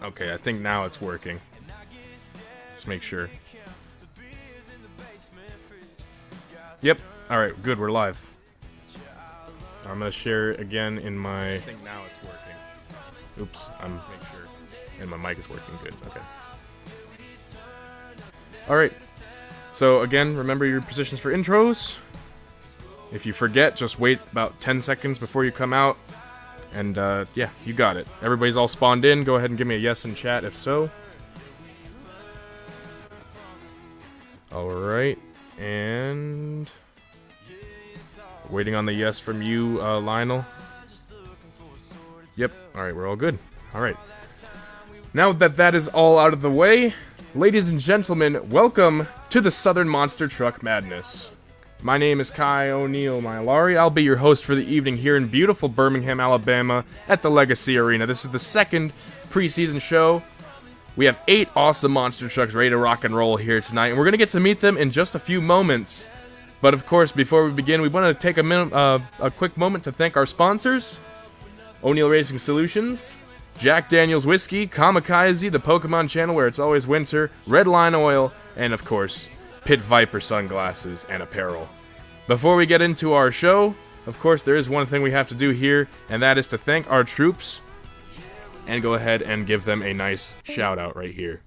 Okay, I think now it's working. Just make sure. Yep. Alright, good, we're live. I'm gonna share it again in my... I think now it's working. Oops, I'm make sure. And my mic is working good, okay. Alright. So again, remember your positions for intros. If you forget, just wait about 10 seconds before you come out. And, yeah, you got it. Everybody's all spawned in. Go ahead and give me a yes in chat if so. Alright. And... waiting on the yes from you, Lionel. Yep. Alright, we're all good. Alright. Now that that is all out of the way, ladies and gentlemen, welcome to the Southern Monster Truck Madness. My name is Kai O'Neill Mylari. I'll be your host for the evening here in beautiful Birmingham, Alabama at the Legacy Arena. This is the second preseason show. We have 8 awesome monster trucks ready to rock and roll here tonight, and we're going to get to meet them in just a few moments. But of course, before we begin, we want to take a quick moment to thank our sponsors: O'Neill Racing Solutions, Jack Daniels Whiskey, Kamikaze, the Pokemon channel where it's always winter, Redliner Oil, and of course, Pit Viper sunglasses and apparel. Before we get into our show, of course, there is one thing we have to do here, and that is to thank our troops and go ahead and give them a nice shout out right here.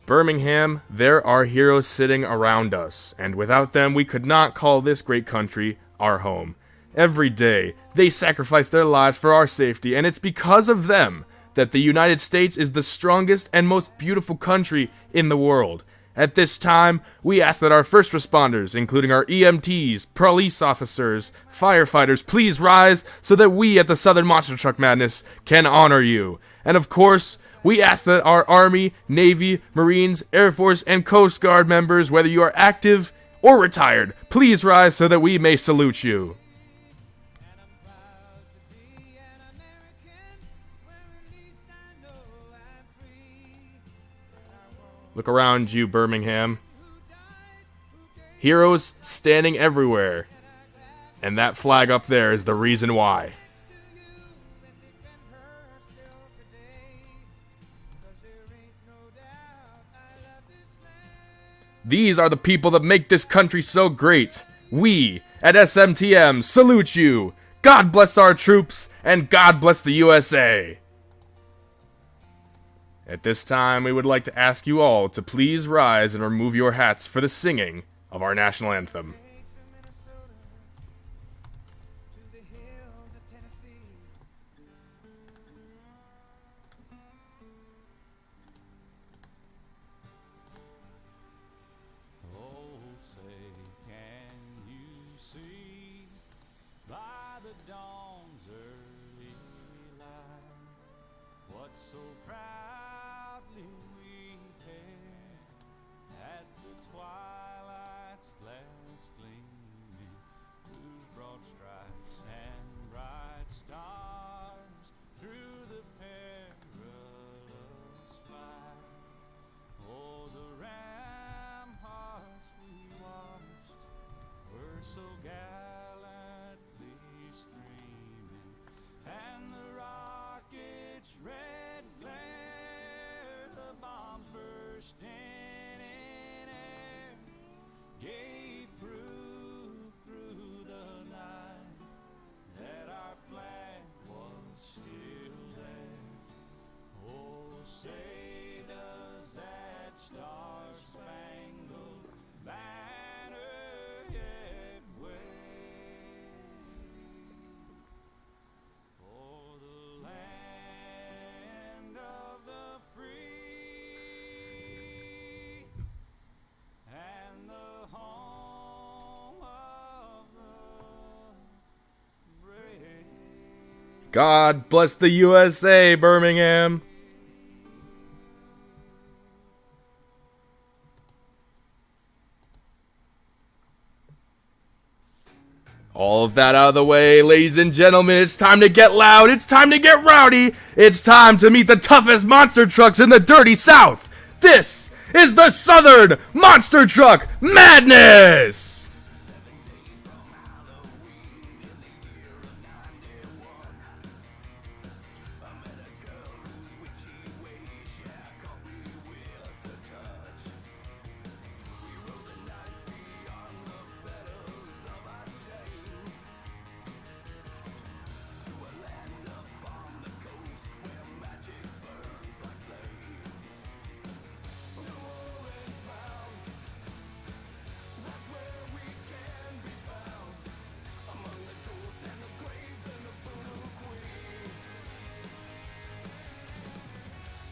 Birmingham, there are heroes sitting around us, and without them we could not call this great country our home. Every day, they sacrifice their lives for our safety, and it's because of them that the United States is the strongest and most beautiful country in the world. At this time, we ask that our first responders, including our EMTs, police officers, firefighters, please rise so that we at the Southern Monster Truck Madness can honor you. And of course, we ask that our Army, Navy, Marines, Air Force, and Coast Guard members, whether you are active or retired, please rise so that we may salute you. Look around you, Birmingham. Heroes standing everywhere. And that flag up there is the reason why. These are the people that make this country so great. We, at SMTM, salute you. God bless our troops, and God bless the USA. At this time, we would like to ask you all to please rise and remove your hats for the singing of our national anthem. God bless the USA, Birmingham. All of that out of the way, ladies and gentlemen, it's time to get loud, it's time to get rowdy, it's time to meet the toughest monster trucks in the dirty South. This is the Southern Monster Truck Madness!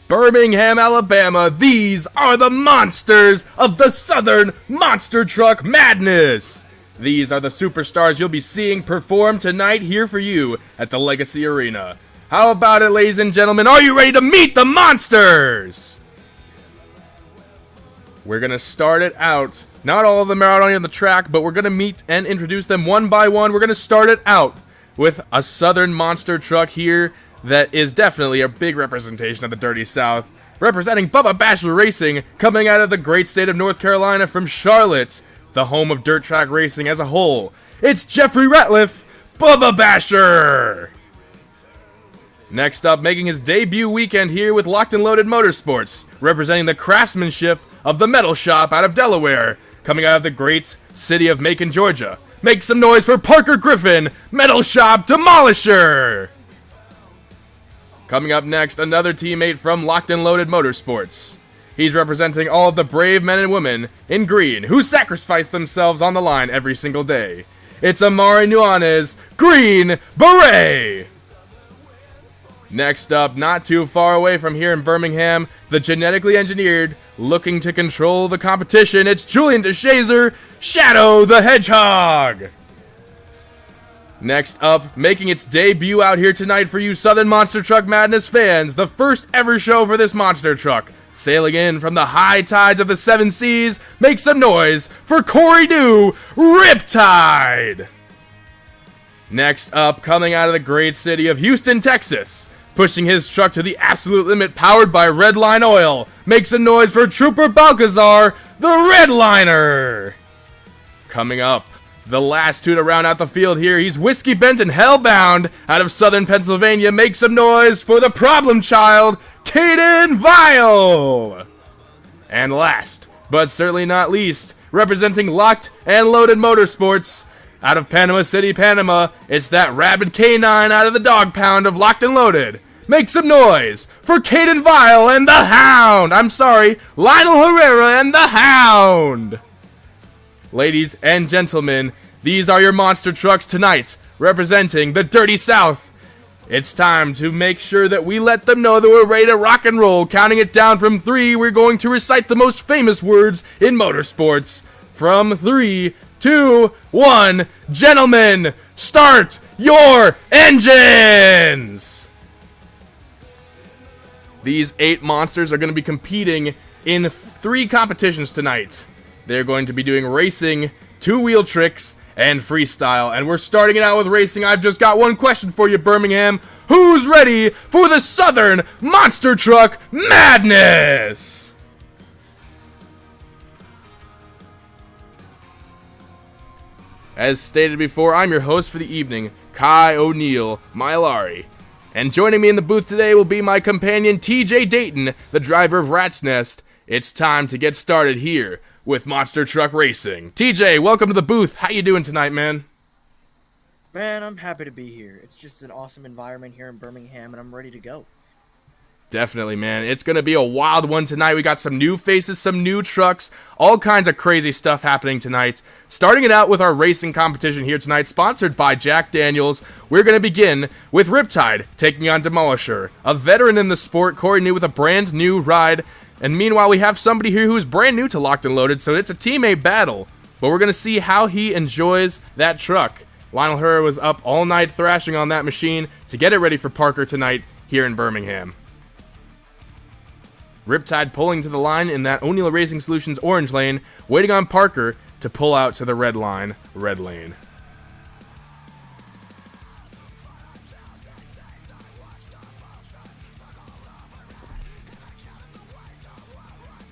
Birmingham, Alabama, these are the monsters of the Southern Monster Truck Madness! These are the superstars you'll be seeing perform tonight here for you at the Legacy Arena. How about it, ladies and gentlemen? Are you ready to meet the monsters? We're gonna start it out. Not all of them are out on the track, but we're gonna meet and introduce them one by one. We're gonna start it out with a Southern Monster Truck here that is definitely a big representation of the Dirty South. Representing Bubba Basher Racing, coming out of the great state of North Carolina from Charlotte, the home of dirt track racing as a whole. It's Jeffrey Rattliff, Bubba Basher! Next up, making his debut weekend here with Locked and Loaded Motorsports, representing the craftsmanship of the Metal Shop out of Delaware, coming out of the great city of Macon, Georgia. Make some noise for Parker Griffin, Metal Shop Demolisher! Coming up next, another teammate from Locked and Loaded Motorsports. He's representing all of the brave men and women in green who sacrifice themselves on the line every single day. It's Amari Nuanues, Green Beret! Next up, not too far away from here in Birmingham, the genetically engineered, looking to control the competition, it's Julian Deshazer, Shadow the Hedgehog! Next up, making its debut out here tonight for you Southern Monster Truck Madness fans, the first ever show for this monster truck. Sailing in from the high tides of the seven seas, make some noise for Corey New, Riptide! Next up, coming out of the great city of Houston, Texas, pushing his truck to the absolute limit powered by Redline oil, make some noise for Trooper Balcazar, the Redliner! Coming up, the last two to round out the field here, he's Whiskey Bent and Hellbound out of Southern Pennsylvania. Make some noise for the problem child, Kaden Vial! And last, but certainly not least, representing Locked and Loaded Motorsports out of Panama City, Panama, it's that rabid canine out of the dog pound of Locked and Loaded. Make some noise for Kaden Vial and the Hound! I'm sorry, Lionel Herrera and the Hound! Ladies and gentlemen, these are your monster trucks tonight, representing the Dirty South. It's time to make sure that we let them know that we're ready to rock and roll. Counting it down from 3, we're going to recite the most famous words in motorsports. From 3, 2, 1, gentlemen, start your engines! These 8 monsters are going to be competing in 3 competitions tonight. They're going to be doing racing, 2-wheel tricks, and freestyle. And we're starting it out with racing. I've just got one question for you, Birmingham. Who's ready for the Southern Monster Truck Madness? As stated before, I'm your host for the evening, Kai O'Neill Mylari. And joining me in the booth today will be my companion, TJ Dayton, the driver of Rat's Nest. It's time to get started here with Monster Truck Racing. TJ, welcome to the booth. How you doing tonight, man? Man, I'm happy to be here. It's just an awesome environment here in Birmingham, and I'm ready to go. Definitely, man. It's going to be a wild one tonight. We got some new faces, some new trucks, all kinds of crazy stuff happening tonight. Starting it out with our racing competition here tonight, sponsored by Jack Daniels. We're going to begin with Riptide taking on Demolisher. A veteran in the sport, Corey New with a brand new ride. And meanwhile, we have somebody here who is brand new to Locked and Loaded, so it's a teammate battle. But we're going to see how he enjoys that truck. Lionel Herrera was up all night thrashing on that machine to get it ready for Parker tonight here in Birmingham. Riptide pulling to the line in that O'Neill Racing Solutions orange lane, waiting on Parker to pull out to the red line, red lane.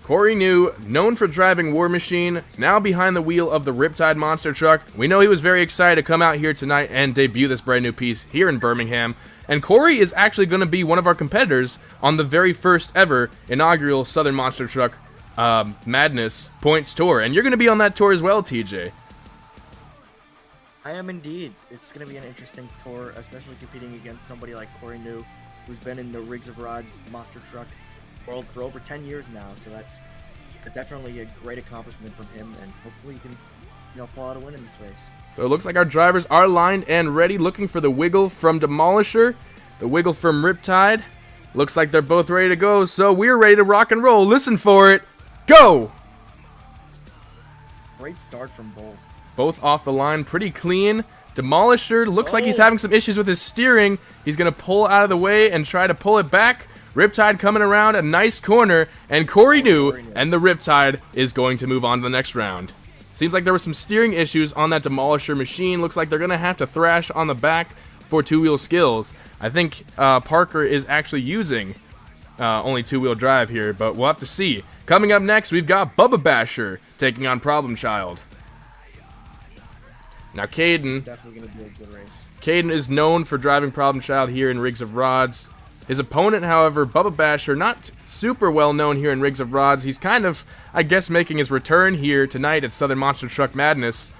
Corey New, known for driving War Machine, now behind the wheel of the Riptide monster truck. We know he was very excited to come out here tonight and debut this brand new piece here in Birmingham. And Corey is actually going to be one of our competitors on the very first ever inaugural Southern Monster Truck Madness Points Tour. And you're going to be on that tour as well, TJ. I am indeed. It's going to be an interesting tour, especially competing against somebody like Corey New, who's been in the Rigs of Rods monster truck world for over 10 years now. So that's definitely a great accomplishment from him, and hopefully he can, pull out a win in this race. So it looks like our drivers are lined and ready, looking for the wiggle from Demolisher, the wiggle from Riptide. Looks like they're both ready to go, so we're ready to rock and roll. Listen for it. Go! Great start from both. Both off the line, pretty clean. Demolisher looks like he's having some issues with his steering. He's going to pull out of the way and try to pull it back. Riptide coming around a nice corner, and Corey New and the Riptide is going to move on to the next round. Seems like there were some steering issues on that Demolisher machine. Looks like they're going to have to thrash on the back for two-wheel skills. I think Parker is actually using only two-wheel drive here, but we'll have to see. Coming up next, we've got Bubba Basher taking on Problem Child. Now, Kaden. Definitely going to be a good race. Kaden is known for driving Problem Child here in Rigs of Rods. His opponent, however, Bubba Basher, not super well known here in Rigs of Rods. He's kind of, I guess, making his return here tonight at Southern Monster Truck Madness.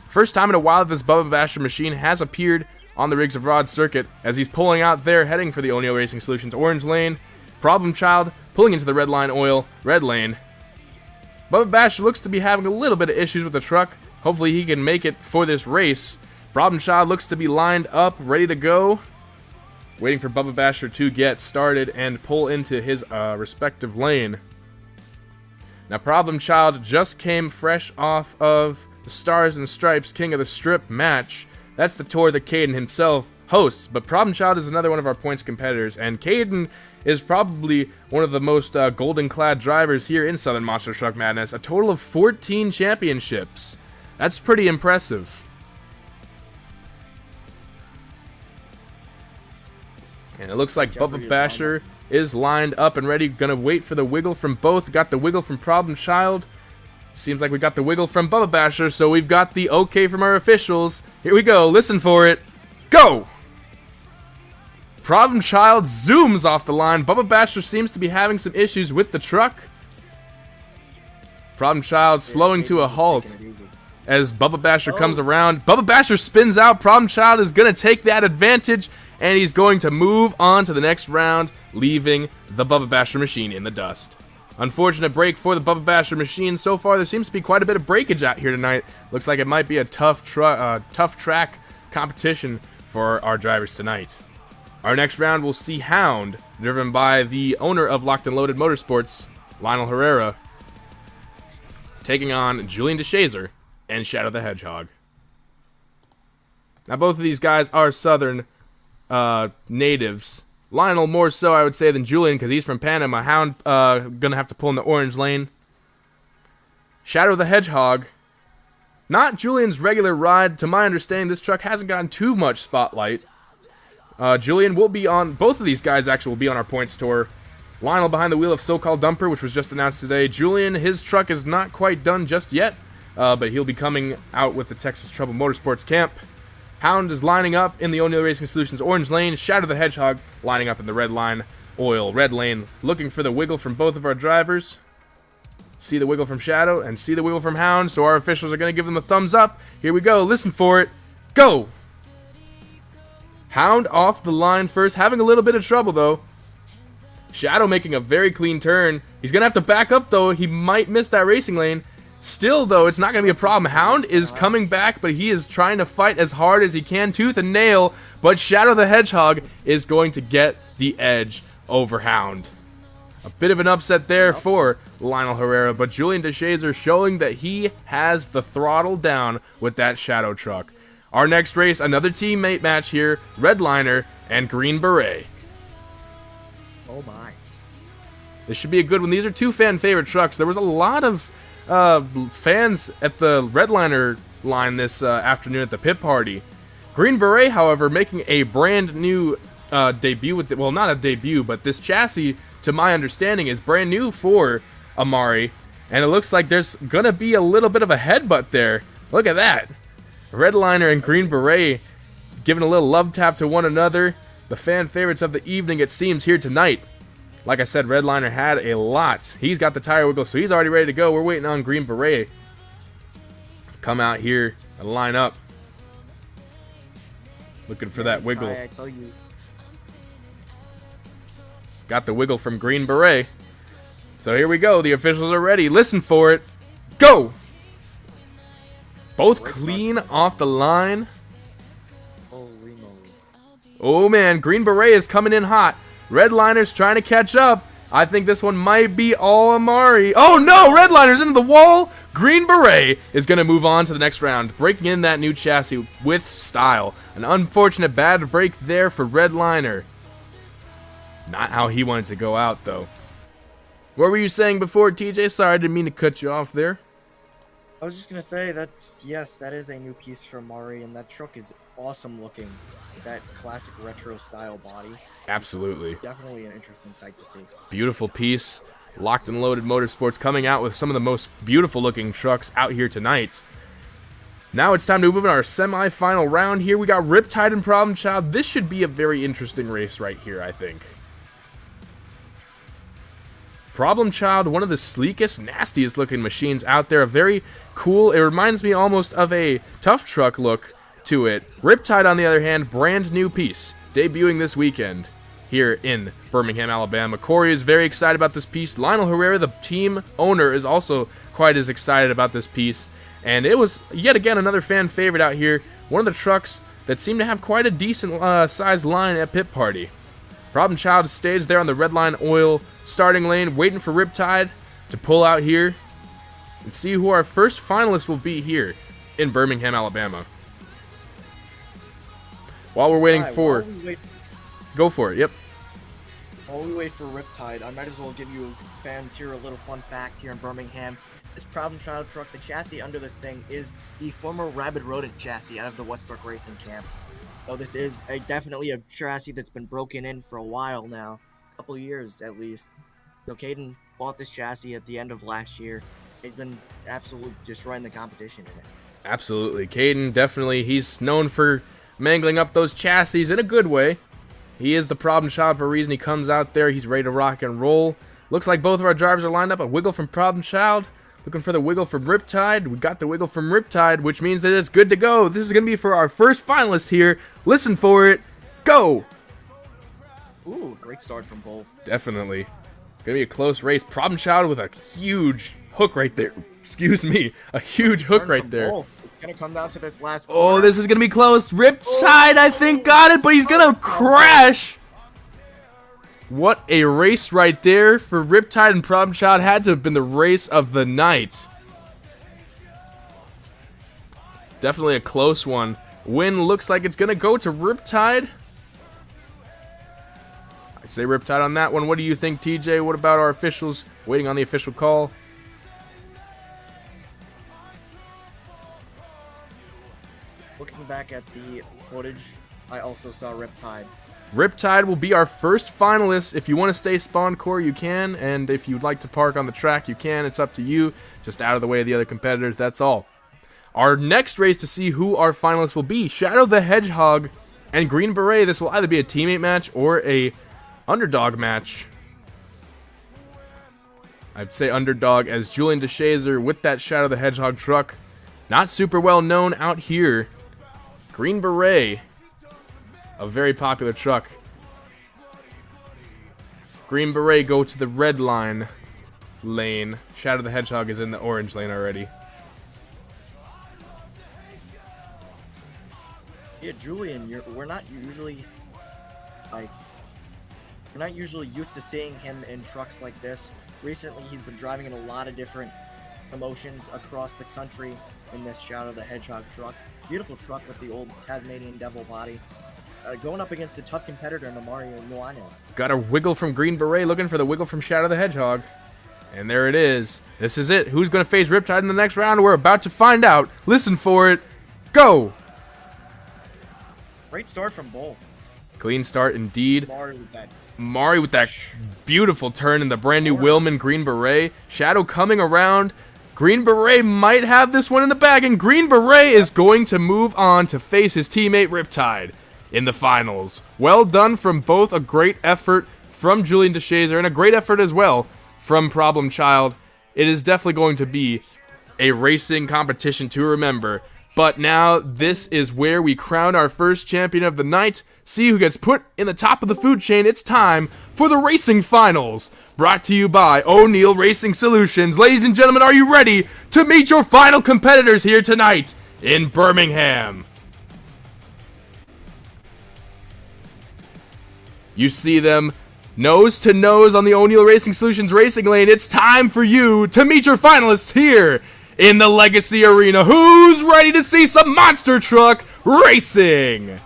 First time in a while that this Bubba Basher machine has appeared on the Rigs of Rods circuit as he's pulling out there, heading for the O'Neill Racing Solutions orange lane. Problem Child pulling into the Redline Oil red lane. Bubba Basher looks to be having a little bit of issues with the truck. Hopefully he can make it for this race. Problem Child looks to be lined up, ready to go. Waiting for Bubba Basher to get started and pull into his respective lane. Now, Problem Child just came fresh off of the Stars and Stripes King of the Strip match. That's the tour that Kaden himself hosts, but Problem Child is another one of our points competitors, and Kaden is probably one of the most golden-clad drivers here in Southern Monster Truck Madness. A total of 14 championships. That's pretty impressive. And it looks like Bubba Basher is lined up and ready. Gonna wait for the wiggle from both. Got the wiggle from Problem Child. Seems like we got the wiggle from Bubba Basher, so we've got the okay from our officials. Here we go. Listen for it. Go! Problem Child zooms off the line. Bubba Basher seems to be having some issues with the truck. Problem Child slowing to a halt as Bubba Basher comes around. Bubba Basher spins out. Problem Child is going to take that advantage, and he's going to move on to the next round, leaving the Bubba Basher machine in the dust. Unfortunate break for the Bubba Basher machine. So far, there seems to be quite a bit of breakage out here tonight. Looks like it might be a tough track competition for our drivers tonight. Our next round will see Hound, driven by the owner of Locked and Loaded Motorsports, Lionel Herrera, taking on Julian Deshazer and Shadow the Hedgehog. Now, both of these guys are Southern natives. Lionel more so, I would say, than Julian, because he's from Panama. Hound gonna have to pull in the orange lane. Shadow the Hedgehog, not Julian's regular ride. To my understanding, this truck hasn't gotten too much spotlight. Julian will be on, both of these guys actually will be on our points tour. Lionel behind the wheel of So-Called Dumper, which was just announced today. Julian, his truck is not quite done just yet, but he'll be coming out with the Texas Trouble Motorsports camp. Hound is lining up in the O'Neill Racing Solutions orange lane. Shadow the Hedgehog lining up in the Redline Oil red lane, looking for the wiggle from both of our drivers. See the wiggle from Shadow and see the wiggle from Hound, so our officials are going to give them a thumbs up. Here we go. Listen for it. Go! Hound off the line first, having a little bit of trouble, though. Shadow making a very clean turn. He's going to have to back up, though. He might miss that racing lane. Still, though, it's not going to be a problem. Hound is coming back, but he is trying to fight as hard as he can, tooth and nail. But Shadow the Hedgehog is going to get the edge over Hound. A bit of an upset there for Lionel Herrera, but Julian Deshazer showing that he has the throttle down with that Shadow truck. Our next race, another teammate match here, Redliner and Green Beret. Oh my. This should be a good one. These are two fan favorite trucks. There was a lot of fans at the Redliner line this afternoon at the pit party. Green Beret, however, making a brand new debut with, well, not a debut, but this chassis, to my understanding, is brand new for Amari. And it looks like there's going to be a little bit of a headbutt there. Look at that. Redliner and Green Beret giving a little love tap to one another. The fan favorites of the evening, it seems, here tonight. Like I said, Redliner had a lot. He's got the tire wiggle, so he's already ready to go. We're waiting on Green Beret. Come out here and line up. Looking for that wiggle. I tell you. Got the wiggle from Green Beret. So here we go. The officials are ready. Listen for it. Go! Both clean off the line. Holy moly. Oh, man. Green Beret is coming in hot. Redliner's trying to catch up. I think this one might be all Amari. Oh, no! Redliner's into the wall. Green Beret is going to move on to the next round, breaking in that new chassis with style. An unfortunate bad break there for Redliner. Not how he wanted to go out, though. What were you saying before, TJ? Sorry, I didn't mean to cut you off there. I was just going to say, that is a new piece from Amari, and that truck is awesome looking. That classic retro style body. Absolutely. Definitely an interesting sight to see. Beautiful piece. Locked and Loaded Motorsports coming out with some of the most beautiful looking trucks out here tonight. Now it's time to move in our semi-final round here. We got Riptide and Problem Child. This should be a very interesting race right here, I think. Problem Child, one of the sleekest, nastiest looking machines out there. Very cool. It reminds me almost of a tough truck look to it. Riptide, on the other hand, brand new piece. Debuting this weekend here in Birmingham, Alabama. Corey is very excited about this piece. Lionel Herrera, the team owner, is also quite as excited about this piece. And it was, yet again, another fan favorite out here. One of the trucks that seemed to have quite a decent sized line at pit party. Problem Child stays there on the Redline Oil starting lane, waiting for Riptide to pull out here and see who our first finalist will be here in Birmingham, Alabama. While we're waiting for... Go for it, yep. While we wait for Riptide, I might as well give you fans here a little fun fact here in Birmingham. This Problem Child truck, the chassis under this thing is the former Rabid Rodent chassis out of the Westbrook Racing Camp. So this is definitely a chassis that's been broken in for a while now. A couple years at least. So Kaden bought this chassis at the end of last year. He's been absolutely destroying the competition in it. Absolutely. Kaden, definitely, he's known for mangling up those chassis in a good way. He is the Problem Child for a reason. He comes out there, he's ready to rock and roll. Looks like both of our drivers are lined up. A wiggle from Problem Child. Looking for the wiggle from Riptide. We got the wiggle from Riptide, which means that it's good to go. This is going to be for our first finalist here. Listen for it. Go! Ooh, great start from both. Definitely. Going to be a close race. Problem Child with a huge hook right there. Excuse me. A huge hook right there. Both. It's going to come down to this last corner. Oh, this is going to be close. Riptide, I think, got it, but he's going to crash. What a race right there for Riptide and Problem Child. Had to have been the race of the night. Definitely a close one. Win looks like it's going to go to Riptide. I say Riptide on that one. What do you think, TJ? What about our officials? Waiting on the official call. Looking back at the footage, I also saw Riptide. Riptide will be our first finalist. If you want to stay spawn core, you can. And if you'd like to park on the track, you can. It's up to you. Just out of the way of the other competitors, that's all. Our next race to see who our finalists will be, Shadow the Hedgehog and Green Beret. This will either be a teammate match or a underdog match. I'd say underdog, as Julian Deshazer with that Shadow the Hedgehog truck. Not super well known out here. Green Beret, a very popular truck. Green Beret go to the red line lane. Shadow the Hedgehog is in the orange lane already. Yeah, Julian, we're not usually used to seeing him in trucks like this. Recently, he's been driving in a lot of different promotions across the country in this Shadow the Hedgehog truck. Beautiful truck with the old Tasmanian Devil body. Going up against a tough competitor in Amari Nuanues. Got a wiggle from Green Beret, looking for the wiggle from Shadow the Hedgehog. And there it is. This is it. Who's going to face Riptide in the next round? We're about to find out. Listen for it. Go! Great start from both. Clean start indeed. Amari with that Beautiful turn in the brand new Willman Green Beret. Shadow coming around. Green Beret might have this one in the bag, and Green Beret is going to move on to face his teammate Riptide in the finals. Well done from both. A great effort from Julian Deshazer and a great effort as well from Problem Child. It is definitely going to be a racing competition to remember. But now this is where we crown our first champion of the night. See who gets put in the top of the food chain. It's time for the racing finals. Brought to you by O'Neill Racing Solutions. Ladies and gentlemen, are you ready to meet your final competitors here tonight in Birmingham? You see them nose to nose on the O'Neill Racing Solutions racing lane. It's time for you to meet your finalists here in the Legacy Arena. Who's ready to see some monster truck racing?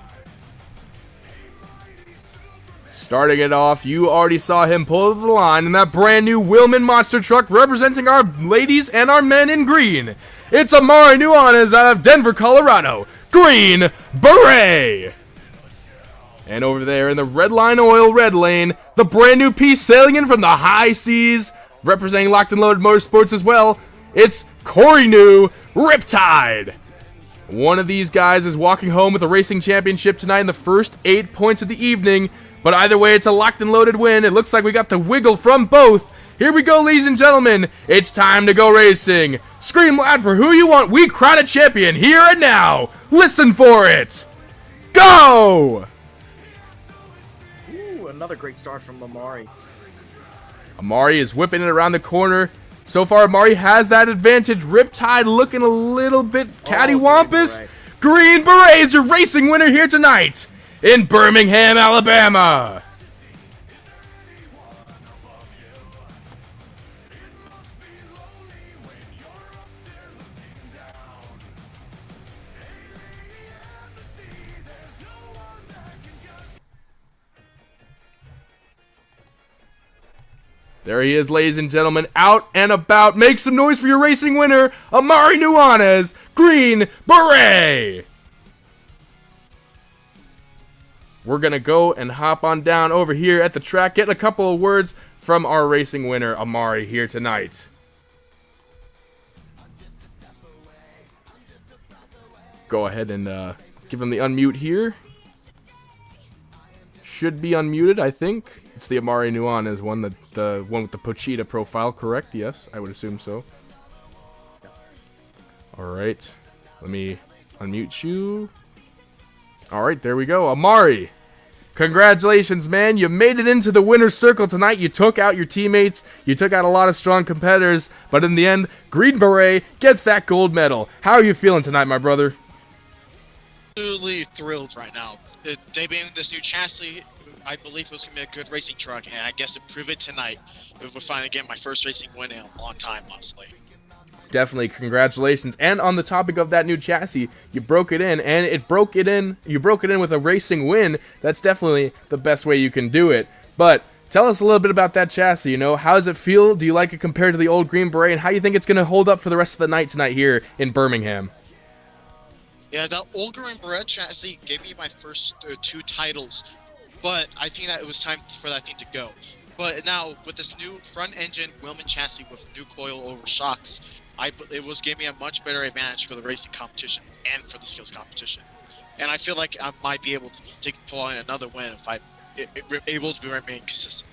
Starting it off, you already saw him pull to the line in that brand new Willman monster truck representing our ladies and our men in green. It's Amari Nuanues out of Denver, Colorado. Green Beret. And over there in the Redline Oil Red Lane, the brand new piece sailing in from the high seas, representing Locked and Loaded Motorsports as well. It's Corey New Riptide. One of these guys is walking home with a racing championship tonight in the first 8 points of the evening. But either way, it's a locked and loaded win. It looks like we got the wiggle from both. Here we go, ladies and gentlemen. It's time to go racing. Scream loud for who you want. We crown a champion here and now. Listen for it. Go! Ooh, another great start from Amari. Amari is whipping it around the corner. So far, Amari has that advantage. Riptide looking a little bit cattywampus. Green Beret is your racing winner here tonight in Birmingham, Alabama. There he is, ladies and gentlemen, out and about. Make some noise for your racing winner, Amari Nuanues, Green Beret. We're going to go and hop on down over here at the track, getting a couple of words from our racing winner, Amari, here tonight. Go ahead and give him the unmute here. Should be unmuted, I think. It's the Amari Nuanues one, the one with the Pochita profile, correct? Yes, I would assume so. Yes. Alright, let me unmute you. Alright, there we go. Amari, congratulations, man. You made it into the winner's circle tonight. You took out your teammates. You took out a lot of strong competitors. But in the end, Green Beret gets that gold medal. How are you feeling tonight, my brother? Absolutely thrilled right now. Debuting this new chassis, I believe it was going to be a good racing truck, and I guess it proved it tonight. We're finally getting my first racing win in a long time, honestly. Definitely, congratulations. And on the topic of that new chassis, you broke it in, and you broke it in with a racing win. That's definitely the best way you can do it. But tell us a little bit about that chassis, you know. How does it feel? Do you like it compared to the old Green Beret? And how do you think it's going to hold up for the rest of the night tonight here in Birmingham? Yeah, that old Green Beret chassis gave me my first 2 titles, but I think that it was time for that thing to go. But now, with this new front-engine Willman chassis with new coil-over shocks, it was giving me a much better advantage for the racing competition and for the skills competition. And I feel like I might be able to pull in another win if I'm able to remain consistent.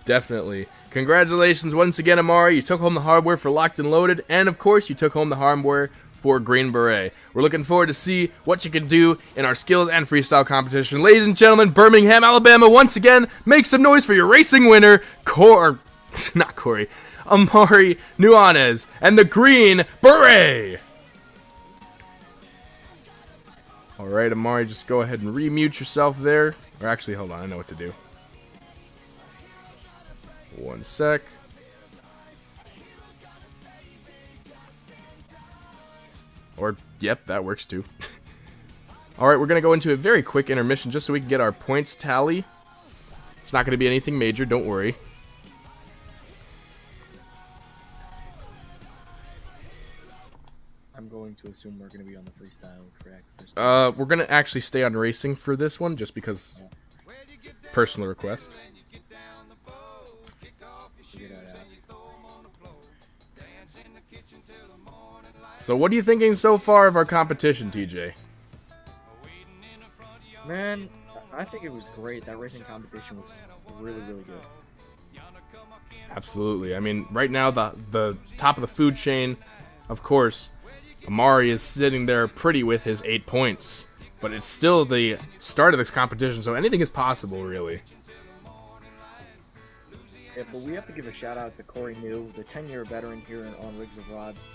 Definitely. Congratulations once again, Amari. You took home the hardware for Locked and Loaded, and of course, you took home the hardware for Green Beret. We're looking forward to see what you can do in our skills and freestyle competition. Ladies and gentlemen, Birmingham, Alabama, once again, make some noise for your racing winner, Amari Nuanues, and the Green Beret. Alright, Amari, just go ahead and remute yourself there. Or actually, hold on, I know what to do. One sec. Or, yep, that works too. Alright, we're going to go into a very quick intermission just so we can get our points tally. It's not going to be anything major, don't worry. I'm I'm going to assume we're going to be on the freestyle track. We're gonna actually stay on racing for this one, just because personal request. So what are you thinking so far of our competition, TJ? Man, I think it was great. That racing competition was really, really good. Absolutely. I mean, right now, the top of the food chain, of course, Amari is sitting there pretty with his 8 points. But it's still the start of this competition, so anything is possible, really. Yeah, but we have to give a shout out to Corey New, the 10-year veteran here on Rigs of Rods,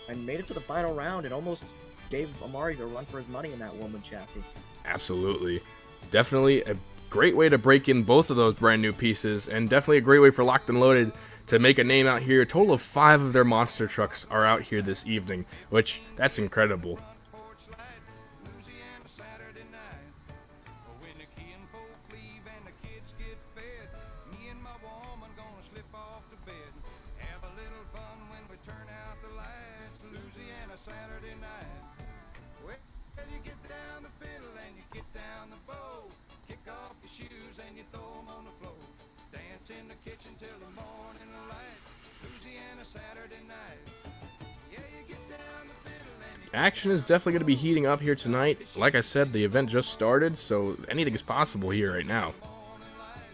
and made it to the final round and almost gave Amari a run for his money in that woman chassis. Absolutely. Definitely a great way to break in both of those brand new pieces, and definitely a great way for Locked and Loaded to make a name out here. A total of 5 of their monster trucks are out here this evening, which, that's incredible. Action is definitely going to be heating up here tonight. Like I said, the event just started, so anything is possible here right now.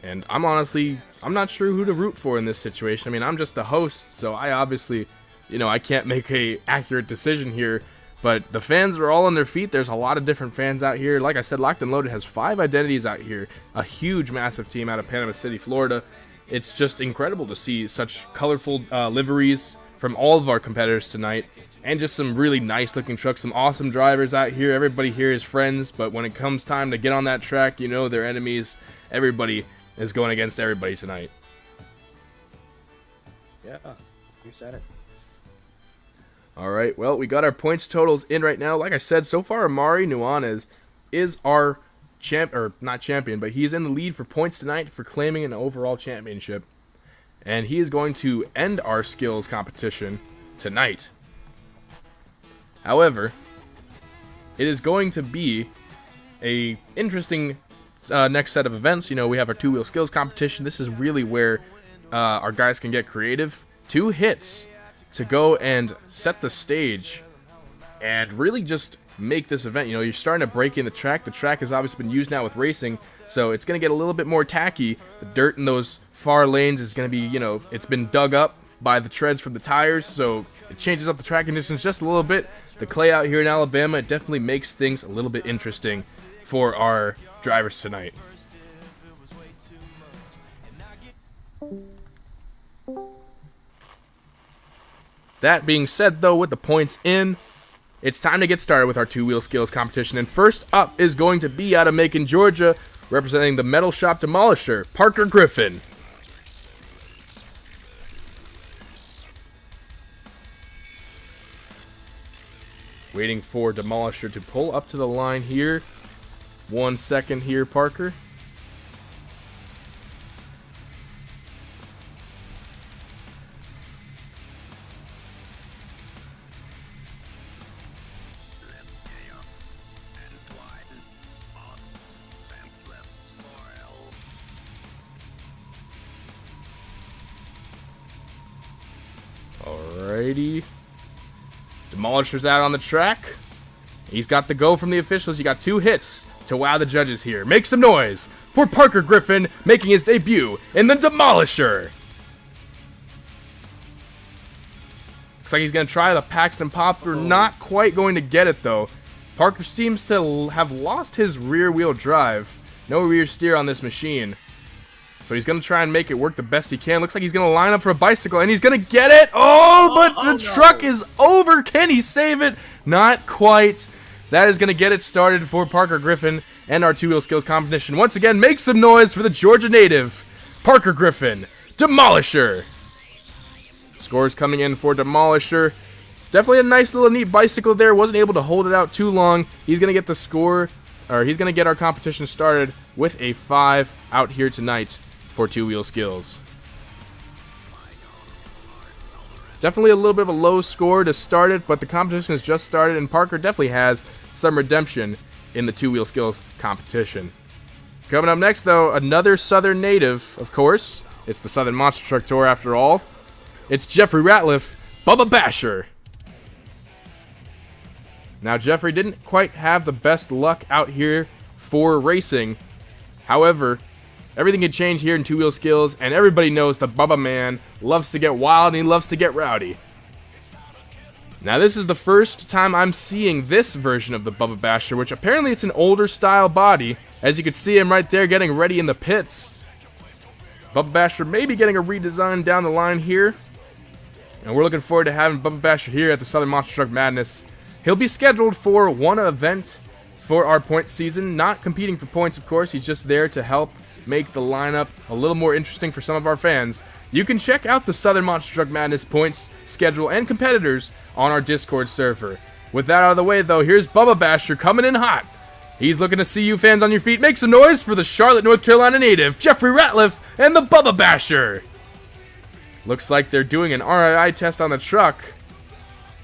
And I'm not sure who to root for in this situation. I mean, I'm just the host, so I obviously, I can't make a accurate decision here. But the fans are all on their feet. There's a lot of different fans out here. Like I said, Locked and Loaded has 5 identities out here. A huge, massive team out of Panama City, Florida. It's just incredible to see such colorful liveries from all of our competitors tonight. And just some really nice looking trucks, some awesome drivers out here. Everybody here is friends, but when it comes time to get on that track, they're enemies. Everybody is going against everybody tonight. Yeah, you said it. All right, well, we got our points totals in right now. Like I said, so far Amari Nuanues is our not champion, but he's in the lead for points tonight for claiming an overall championship. And he is going to end our skills competition tonight. However, it is going to be a interesting next set of events. We have our 2-wheel skills competition. This is really where our guys can get creative. 2 hits to go and set the stage and really just make this event. You're starting to break in the track. The track has obviously been used now with racing, so it's going to get a little bit more tacky. The dirt in those far lanes is going to be, it's been dug up by the treads from the tires, so it changes up the track conditions just a little bit. The clay out here in Alabama, it definitely makes things a little bit interesting for our drivers tonight. That being said, though, with the points in, it's time to get started with our 2-wheel skills competition. And first up is going to be out of Macon, Georgia, representing the Metal Shop Demolisher, Parker Griffin. Waiting for Demolisher to pull up to the line here. 1 second here, Parker. Alrighty. Demolisher's out on the track. He's got the go from the officials. You got 2 hits to wow the judges here. Make some noise for Parker Griffin making his debut in the Demolisher. Looks like he's going to try the Paxton Popper. Not quite going to get it, though. Parker seems to have lost his rear wheel drive. No rear steer on this machine. So he's going to try and make it work the best he can. Looks like he's going to line up for a bicycle, and he's going to get it. But the truck is over. Can he save it? Not quite. That is going to get it started for Parker Griffin and our 2-wheel skills competition. Once again, make some noise for the Georgia native, Parker Griffin, Demolisher. Scores coming in for Demolisher. Definitely a nice little neat bicycle there. Wasn't able to hold it out too long. He's going to get the score, or he's going to get our competition started with a 5 out here tonight for 2-wheel skills. Definitely a little bit of a low score to start it, but the competition has just started, and Parker definitely has some redemption in the two-wheel skills competition. Coming up next, though, another Southern native, of course. It's the Southern Monster Truck Tour, after all. It's Jeffrey Rattliff, Bubba Basher. Now, Jeffrey didn't quite have the best luck out here for racing. However, everything can change here in two-wheel skills, and everybody knows the Bubba man loves to get wild and he loves to get rowdy. Now, this is the first time I'm seeing this version of the Bubba Basher, which apparently it's an older style body. As you can see him right there getting ready in the pits. Bubba Basher may be getting a redesign down the line here. And we're looking forward to having Bubba Basher here at the Southern Monster Truck Madness. He'll be scheduled for one event for our point season. Not competing for points, of course. He's just there to help make the lineup a little more interesting for some of our fans. You can check out the Southern Monster Truck Madness points, schedule, and competitors on our Discord server. With that out of the way, though, here's Bubba Basher coming in hot. He's looking to see you fans on your feet. Make some noise for the Charlotte, North Carolina native, Jeffrey Rattliff, and the Bubba Basher. Looks like they're doing an RII test on the truck.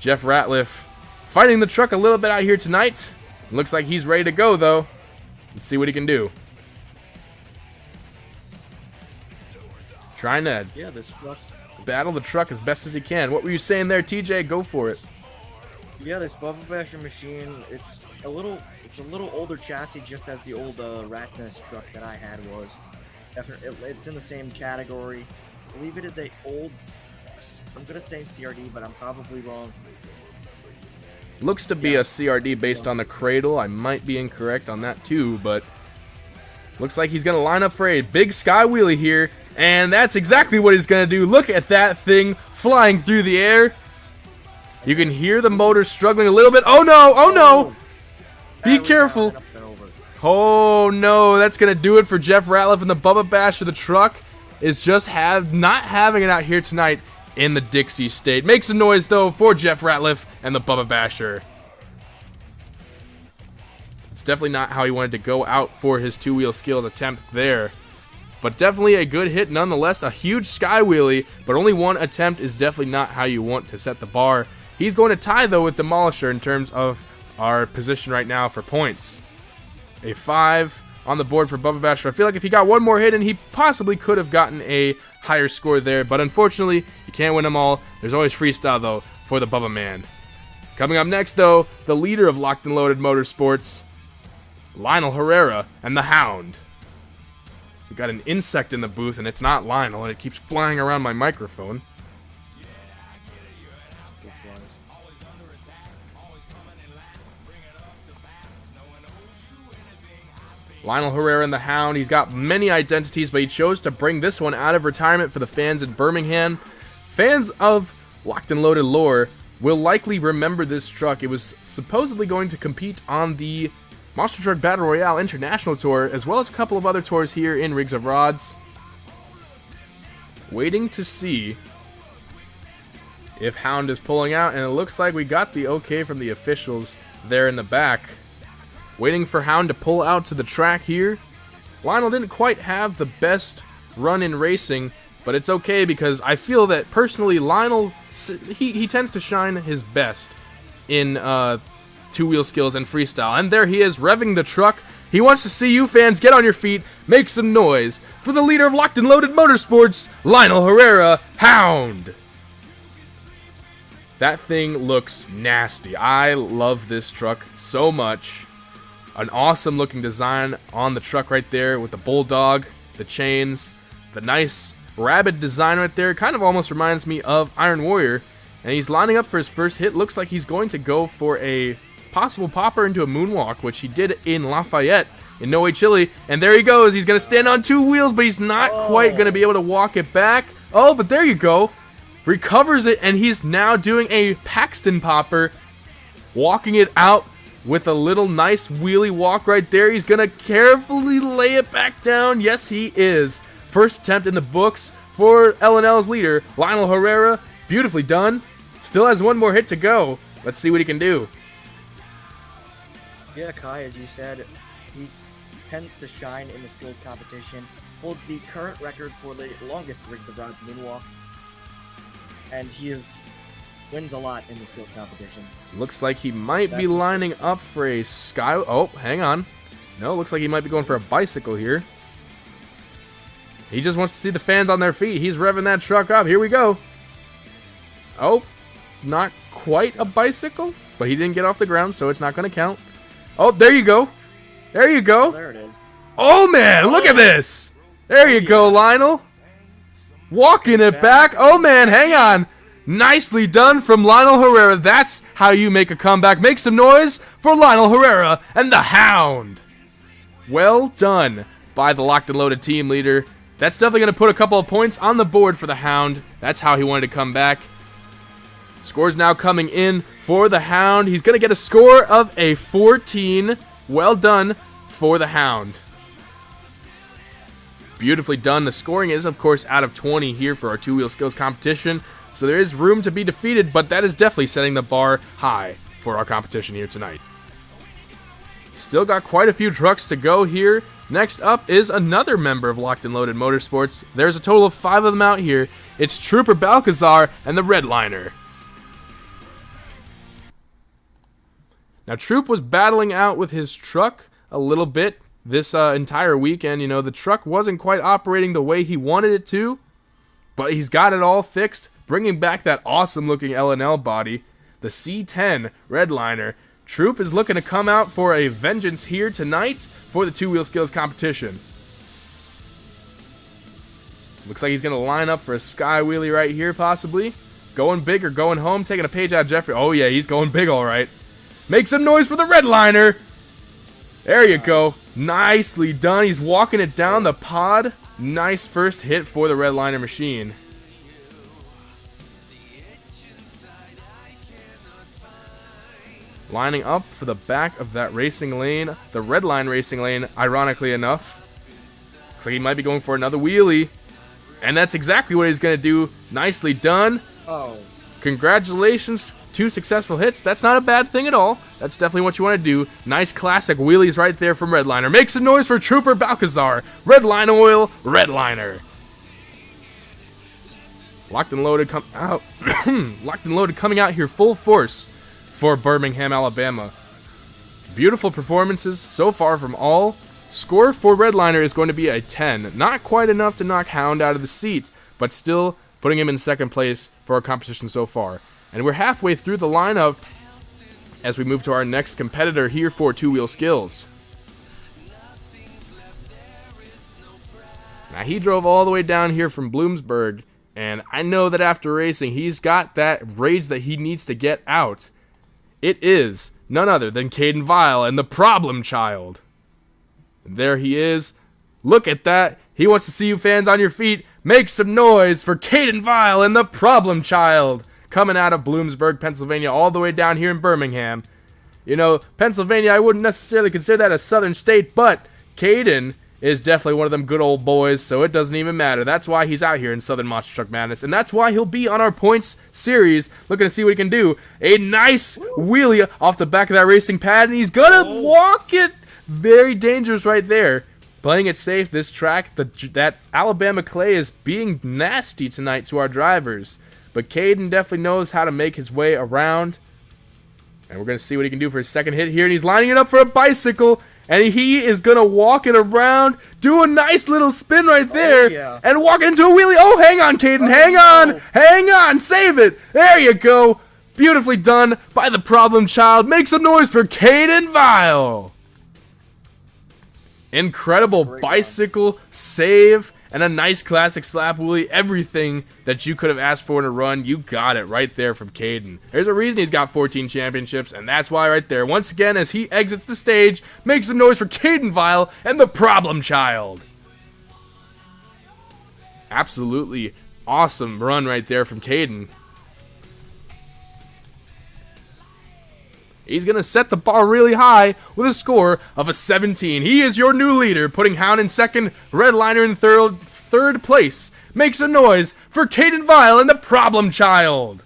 Jeff Rattliff fighting the truck a little bit out here tonight. Looks like he's ready to go, though. Let's see what he can do. Trying to this truck. battle the truck as best as he can. What were you saying there, TJ? Go for it. Yeah, this Bubba Basher machine, it's a little older chassis, just as the old Rat's Nest truck that I had was. It's in the same category. I believe it is a old, I'm gonna say CRD, but I'm probably wrong. Looks to be a CRD based on the cradle. I might be incorrect on that too, but looks like he's gonna line up for a big sky wheelie here, and that's exactly what he's gonna do. Look at that thing flying through the air. You can hear the motor struggling a little bit. Oh no! Oh no! Be careful! Oh no! That's gonna do it for Jeff Rattliff, and the Bubba Basher. The truck is just not having it out here tonight in the Dixie State. Make some noise though for Jeff Rattliff and the Bubba Basher. It's definitely not how he wanted to go out for his two-wheel skills attempt there. But definitely a good hit nonetheless. A huge sky wheelie, but only one attempt is definitely not how you want to set the bar. He's going to tie, though, with Demolisher in terms of our position right now for points. A 5 on the board for Bubba Basher. I feel like if he got one more hit in, he possibly could have gotten a higher score there. But unfortunately, you can't win them all. There's always freestyle, though, for the Bubba man. Coming up next, though, the leader of Locked and Loaded Motorsports, Lionel Herrera and the Hound. We got an insect in the booth, and it's not Lionel, and it keeps flying around my microphone. Lionel Herrera and the Hound. He's got many identities, but he chose to bring this one out of retirement for the fans in Birmingham. Fans of Locked and Loaded lore will likely remember this truck. It was supposedly going to compete on the Monster Truck Battle Royale International Tour, as well as a couple of other tours here in Rigs of Rods. Waiting to see if Hound is pulling out, and it looks like we got the okay from the officials there in the back. Waiting for Hound to pull out to the track here. Lionel didn't quite have the best run in racing, but it's okay because I feel that personally Lionel, he tends to shine his best in two-wheel skills and freestyle. And there he is, revving the truck. He wants to see you fans get on your feet, make some noise for the leader of Locked and Loaded Motorsports, Lionel Herrera, Hound. That thing looks nasty. I love this truck so much. An awesome looking design on the truck right there with the bulldog, the chains, the nice rabbit design right there. Kind of almost reminds me of Iron Warrior. And he's lining up for his first hit. Looks like he's going to go for a possible popper into a moonwalk, which he did in Lafayette in No Way Chili. And there he goes. He's going to stand on two wheels, but he's not quite going to be able to walk it back. Oh, but there you go. Recovers it, and he's now doing a Paxton popper, walking it out with a little nice wheelie walk right there. He's going to carefully lay it back down. Yes, he is. First attempt in the books for L&L's leader, Lionel Herrera. Beautifully done. Still has one more hit to go. Let's see what he can do. Yeah, Kai, as you said, he tends to shine in the skills competition. Holds the current record for the longest Rigs of Rods moonwalk. and wins a lot in the skills competition. Looks like he might be lining up for a sky... Oh, hang on. No, looks like he might be going for a bicycle here. He just wants to see the fans on their feet. He's revving that truck up. Here we go. Oh, not quite a bicycle, but he didn't get off the ground, so it's not going to count. Oh, there you go. There you go. Oh, there it is. Oh, man, look at this. There you go, Lionel. Walking it back. Oh, man, hang on. Nicely done from Lionel Herrera. That's how you make a comeback. Make some noise for Lionel Herrera and the Hound. Well done by the locked and loaded team leader. That's definitely going to put a couple of points on the board for the Hound. That's how he wanted to come back. Scores now coming in for the Hound. He's going to get a score of a 14. Well done for the Hound. Beautifully done. The scoring is, of course, out of 20 here for our two-wheel skills competition. So there is room to be defeated, but that is definitely setting the bar high for our competition here tonight. Still got quite a few trucks to go here. Next up is another member of Locked and Loaded Motorsports. There's a total of 5 of them out here. It's Trooper Balcazar and the Redliner. Now, Troop was battling out with his truck a little bit this entire weekend. You know, the truck wasn't quite operating the way he wanted it to, but he's got it all fixed, bringing back that awesome-looking L&L body, the C10 Redliner. Troop is looking to come out for a vengeance here tonight for the two-wheel skills competition. Looks like he's going to line up for a sky wheelie right here, possibly. Going big or going home, taking a page out of Jeffrey. Oh, yeah, he's going big, all right. Make some noise for the Redliner. There you go. Nicely done. He's walking it down the pod. Nice first hit for the Redliner machine. Lining up for the back of that racing lane, the red line racing lane, ironically enough. Looks like he might be going for another wheelie. And that's exactly what he's going to do. Nicely done. Oh. Congratulations. 2 successful hits. That's not a bad thing at all. That's definitely what you want to do. Nice classic wheelies right there from Redliner. Make some noise for Trooper Balcazar. Redline oil, Redliner. Locked and loaded Locked and loaded coming out here full force for Birmingham, Alabama. Beautiful performances so far from all. Score for Redliner is going to be a 10. Not quite enough to knock Hound out of the seat, but still putting him in second place for our competition so far. And we're halfway through the lineup as we move to our next competitor here for two-wheel skills. Now, he drove all the way down here from Bloomsburg, and I know that after racing, he's got that rage that he needs to get out. It is none other than Kaden Vial and the Problem Child. And there he is. Look at that. He wants to see you fans on your feet. Make some noise for Kaden Vial and the Problem Child. Coming out of Bloomsburg, Pennsylvania, all the way down here in Birmingham. You know, Pennsylvania, I wouldn't necessarily consider that a southern state, but Kaden is definitely one of them good old boys, so it doesn't even matter. That's why he's out here in Southern Monster Truck Madness, and that's why he'll be on our points series, looking to see what he can do. A nice wheelie off the back of that racing pad, and he's gonna walk it. Very dangerous right there. Playing it safe, this track, that Alabama clay is being nasty tonight to our drivers. But Kaden definitely knows how to make his way around. And we're going to see what he can do for his second hit here. And he's lining it up for a bicycle. And he is going to walk it around, do a nice little spin right there, and walk into a wheelie. Oh, hang on, Kaden. Hang on. Save it. There you go. Beautifully done by the Problem Child. Make some noise for Kaden Vial. Incredible bicycle save. And a nice classic slap wheelie. Everything that you could have asked for in a run, you got it right there from Kaden. There's a reason he's got 14 championships, and that's why right there. Once again, as he exits the stage, make some noise for Kaden Vial and the Problem Child. Absolutely awesome run right there from Kaden. He's going to set the bar really high with a score of a 17. He is your new leader, putting Hound in second, Redliner in third place. Make some noise for Kaden Vial and the Problem Child.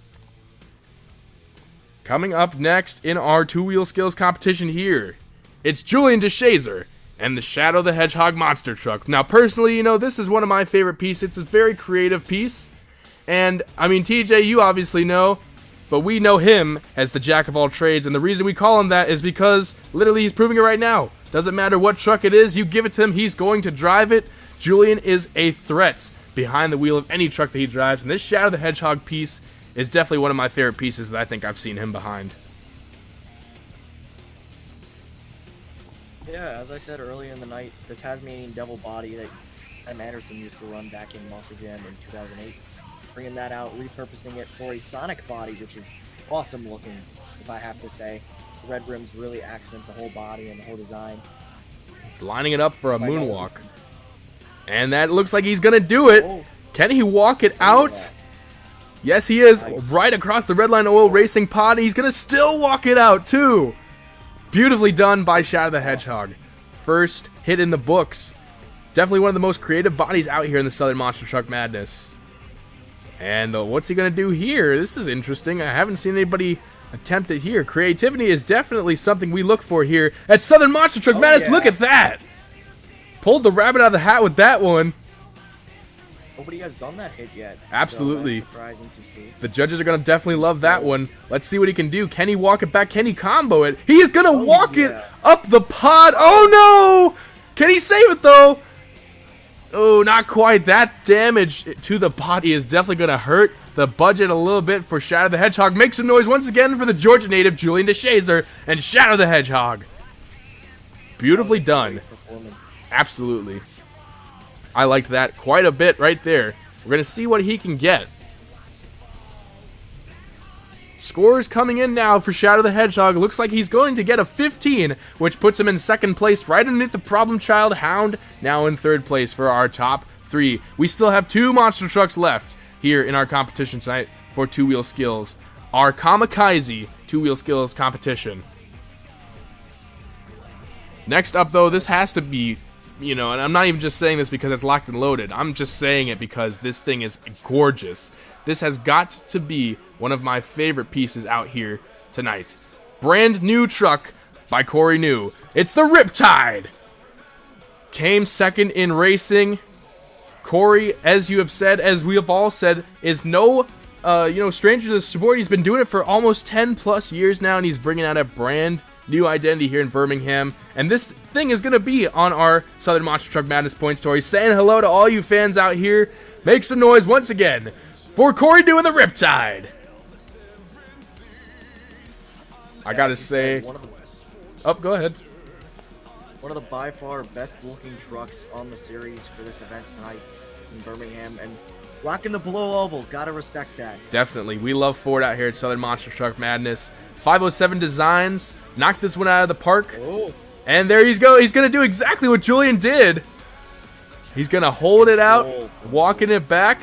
Coming up next in our two-wheel skills competition here, it's Julian Deshazer and the Shadow the Hedgehog monster truck. Now, personally, you know, this is one of my favorite pieces. It's a very creative piece. And, I mean, TJ, you obviously know, but we know him as the jack of all trades, and the reason we call him that is because literally he's proving it right now. Doesn't matter what truck it is, you give it to him, he's going to drive it. Julian is a threat behind the wheel of any truck that he drives, and this Shadow the Hedgehog piece is definitely one of my favorite pieces that I think I've seen him behind. Yeah, as I said earlier in the night, the Tasmanian Devil body that M. Anderson used to run back in Monster Jam in 2008, bringing that out, repurposing it for a Sonic body, which is awesome looking, if I have to say. The red rims really accent the whole body and the whole design. He's lining it up for a moonwalk. And that looks like he's going to do it. Oh. Can he walk it out? Yeah. Yes, he is. Nice. Right across the Redline Oil Racing pod. He's going to still walk it out, too. Beautifully done by Shadow the Hedgehog. First hit in the books. Definitely one of the most creative bodies out here in the Southern Monster Truck Madness. And what's he going to do here? This is interesting. I haven't seen anybody attempt it here. Creativity is definitely something we look for here at Southern Monster Truck Madness. Yeah. Look at that. Pulled the rabbit out of the hat with that one. Nobody has done that hit yet. Absolutely. So that's surprising to see. The judges are going to definitely love that one. Let's see what he can do. Can he walk it back? Can he combo it? He is going to walk it up the pod. Oh, no! Can he save it, though? Oh, not quite. That damage to the body is definitely going to hurt the budget a little bit for Shadow the Hedgehog. Make some noise once again for the Georgia native, Julian Deshazer, and Shadow the Hedgehog. Beautifully done. Absolutely. I liked that quite a bit right there. We're going to see what he can get. Scores coming in now for Shadow the Hedgehog. Looks like he's going to get a 15, which puts him in second place right underneath the problem child Hound, now in third place for our top three. We still have 2 monster trucks left here in our competition tonight for two-wheel skills. Our Kamikaze two-wheel skills competition. Next up, though, this has to be, you know, and I'm not even just saying this because it's locked and loaded. I'm just saying it because this thing is gorgeous. This has got to be one of my favorite pieces out here tonight. Brand new truck by Corey New. It's the Riptide. Came second in racing. Corey, as you have said, as we have all said, is no stranger to the sport. He's been doing it for almost 10 plus years now, and he's bringing out a brand new identity here in Birmingham. And this thing is going to be on our Southern Monster Truck Madness Point Story. Saying hello to all you fans out here. Make some noise once again for Corey New and the Riptide. I gotta say... go ahead. One of the by far best looking trucks on the series for this event tonight in Birmingham. And rocking the below oval. Gotta respect that. Definitely. We love Ford out here at Southern Monster Truck Madness. 507 Designs. Knocked this one out of the park. Oh. And there he's go. He's going to do exactly what Julian did. He's going to hold it out. Walking it back.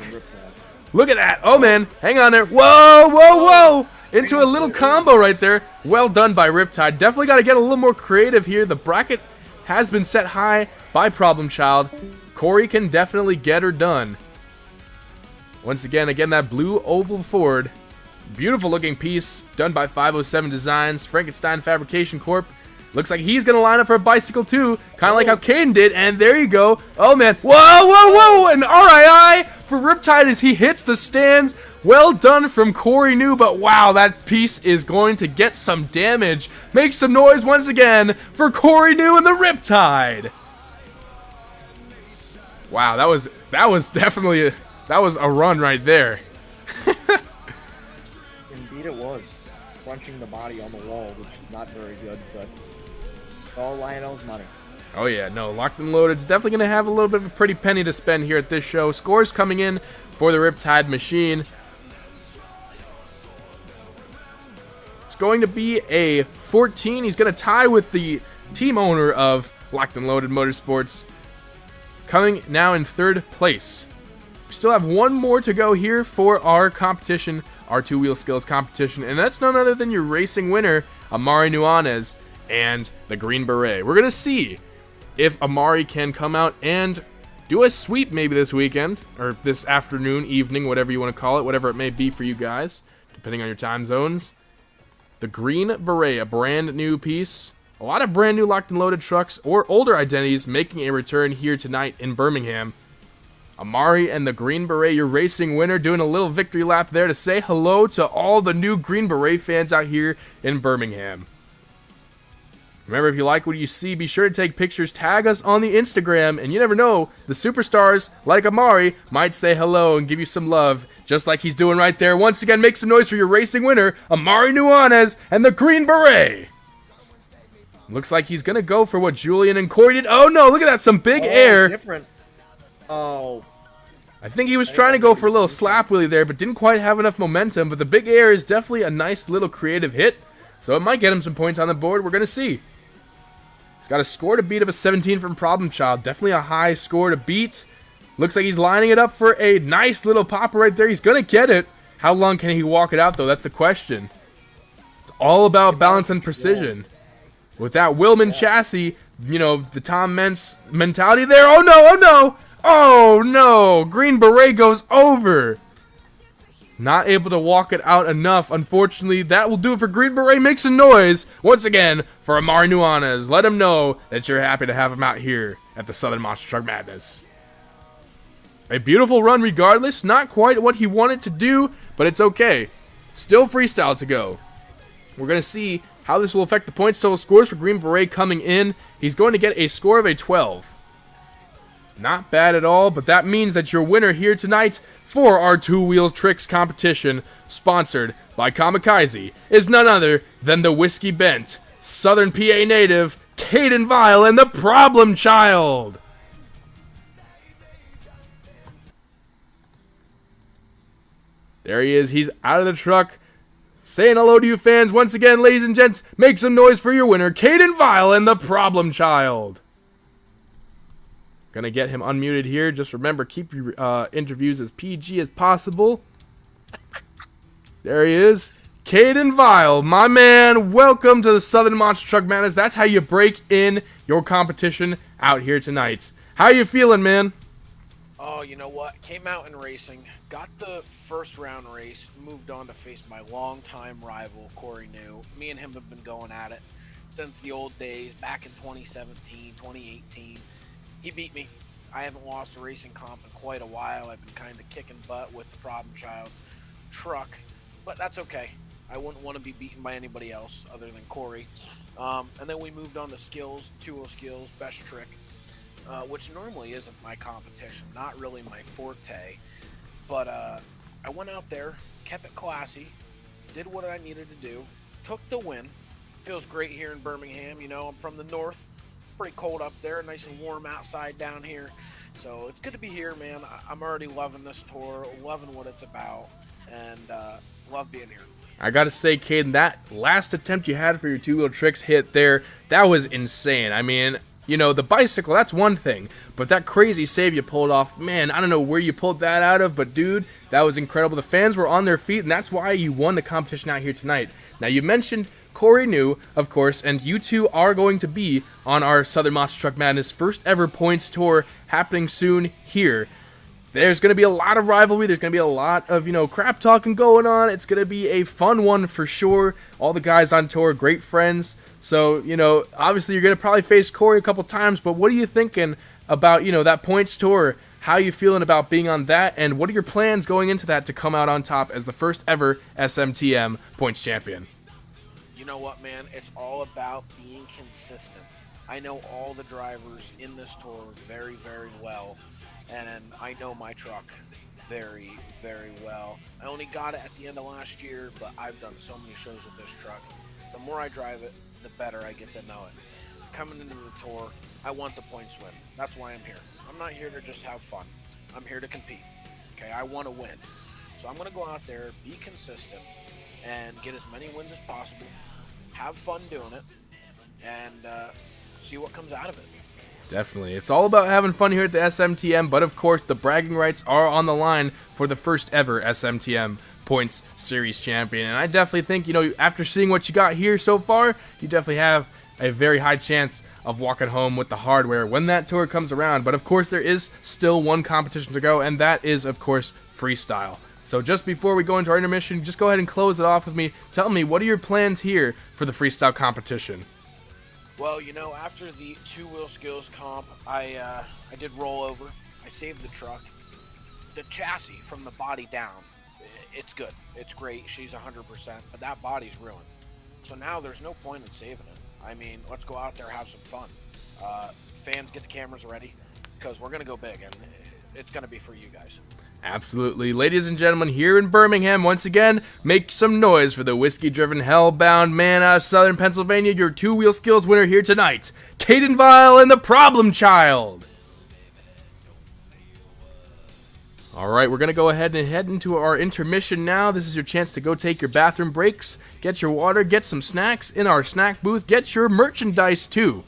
Look at that. Oh, man. Hang on there. Whoa, whoa, whoa. Into a little combo right there. Well done by Riptide. Definitely got to get a little more creative here. The bracket has been set high by Problem Child. Corey can definitely get her done. Once again, that blue oval Ford. Beautiful looking piece done by 507 Designs, Frankenstein Fabrication Corp. Looks like he's going to line up for a bicycle too, kind of like how Kaden did, and there you go. Oh man, whoa, whoa, whoa, an RII for Riptide as he hits the stands. Well done from Corey New, but wow, that piece is going to get some damage. Make some noise once again for Corey New and the Riptide. Wow, that was definitely a run right there. Indeed it was. Crunching the body on the wall, which is not very good, but all Lionel's money. Oh yeah, no, locked and loaded. It's definitely going to have a little bit of a pretty penny to spend here at this show. Scores coming in for the Riptide machine. It's going to be a 14. He's going to tie with the team owner of Locked and Loaded Motorsports, coming now in third place. We still have one more to go here for our competition, our two-wheel skills competition, and that's none other than your racing winner, Amari Nuanues, and the Green Beret. We're going to see if Amari can come out and do a sweep maybe this weekend, or this afternoon, evening, whatever you want to call it, whatever it may be for you guys, depending on your time zones. The Green Beret, a brand new piece. A lot of brand new locked and loaded trucks or older identities making a return here tonight in Birmingham. Amari and the Green Beret, your racing winner, doing a little victory lap there to say hello to all the new Green Beret fans out here in Birmingham. Remember, if you like what you see, be sure to take pictures, tag us on the Instagram, and you never know, the superstars, like Amari, might say hello and give you some love, just like he's doing right there. Once again, make some noise for your racing winner, Amari Nuanues and the Green Beret. Looks like he's going to go for what Julian and Corey did. Oh no, look at that, some big air. Different. Oh. I think he was trying to go for a little slap wheelie there, but didn't quite have enough momentum. But the big air is definitely a nice little creative hit, so it might get him some points on the board. We're going to see. He's got a score to beat of a 17 from Problem Child. Definitely a high score to beat. Looks like he's lining it up for a nice little popper right there. He's going to get it. How long can he walk it out, though? That's the question. It's all about balance and precision. With that Wilman chassis, you know, the Tom Meents mentality there. Oh no, oh no! Oh no! Green Beret goes over. Not able to walk it out enough. Unfortunately, that will do it for Green Beret. Make some noise once again for Amari Nuanues. Let him know that you're happy to have him out here at the Southern Monster Truck Madness. A beautiful run regardless. Not quite what he wanted to do, but it's okay. Still freestyle to go. We're going to see how this will affect the points total scores for Green Beret coming in. He's going to get a score of a 12. Not bad at all, but that means that your winner here tonight for our Two Wheels Tricks competition, sponsored by Kamikaze, is none other than the whiskey bent Southern PA native, Kaden Vial and the Problem Child. There he is. He's out of the truck. Saying hello to you fans once again, ladies and gents. Make some noise for your winner, Kaden Vial and the Problem Child. Gonna get him unmuted here. Just remember, keep your interviews as PG as possible. There he is. Kaden Vial, my man. Welcome to the Southern Monster Truck Madness. That's how you break in your competition out here tonight. How you feeling, man? Oh, you know what? Came out in racing, got the first round race, moved on to face my longtime rival, Corey New. Me and him have been going at it since the old days, back in 2017, 2018. He beat me. I haven't lost a racing comp in quite a while. I've been kind of kicking butt with the Problem Child truck, but that's okay. I wouldn't want to be beaten by anybody else other than Corey. And then we moved on to skills, 2-0 skills, best trick. Which normally isn't my competition, not really my forte, but I went out there, kept it classy, did what I needed to do, took the win. Feels great here in Birmingham. You know, I'm from the north, pretty cold up there, nice and warm outside down here, so it's good to be here, man. I'm already loving this tour, loving what it's about, and love being here. I gotta say, Kaden, that last attempt you had for your two-wheel tricks hit there, that was insane. I mean, you know, the bicycle, that's one thing, but that crazy save you pulled off, man, I don't know where you pulled that out of, but dude, that was incredible. The fans were on their feet, and that's why you won the competition out here tonight. Now, you mentioned Corey New, of course, and you two are going to be on our Southern Monster Truck Madness first ever points tour happening soon here. There's going to be a lot of rivalry. There's going to be a lot of, you know, crap talking going on. It's going to be a fun one for sure. All the guys on tour, great friends. So, you know, obviously you're going to probably face Corey a couple times, but what are you thinking about, you know, that points tour? How are you feeling about being on that? And what are your plans going into that to come out on top as the first ever SMTM points champion? You know what, man? It's all about being consistent. I know all the drivers in this tour very, very well. And I know my truck very, very well. I only got it at the end of last year, but I've done so many shows with this truck. The more I drive it, the better I get to know it. Coming into the tour, I want the points win. That's why I'm here. I'm not here to just have fun. I'm here to compete. Okay, I want to win. So I'm going to go out there, be consistent, and get as many wins as possible. Have fun doing it, and see what comes out of it. Definitely. It's all about having fun here at the SMTM, but of course the bragging rights are on the line for the first ever SMTM Points Series champion. And I definitely think, you know, after seeing what you got here so far, you definitely have a very high chance of walking home with the hardware when that tour comes around. But of course there is still one competition to go, and that is, of course, freestyle. So just before we go into our intermission, just go ahead and close it off with me. Tell me, what are your plans here for the freestyle competition? Well, you know, after the two-wheel skills comp, I did roll over. I saved the truck, the chassis from the body down, it's good. It's great. She's 100%, but that body's ruined. So now there's no point in saving it. I mean, let's go out there, have some fun. Fans, get the cameras ready, because we're going to go big, and it's going to be for you guys. Absolutely. Ladies and gentlemen, here in Birmingham, once again, make some noise for the whiskey-driven hellbound man out of Southern Pennsylvania, your two-wheel skills winner here tonight, Kaden Vial and the Problem Child. All right, we're going to go ahead and head into our intermission now. This is your chance to go take your bathroom breaks, get your water, get some snacks in our snack booth, get your merchandise, too,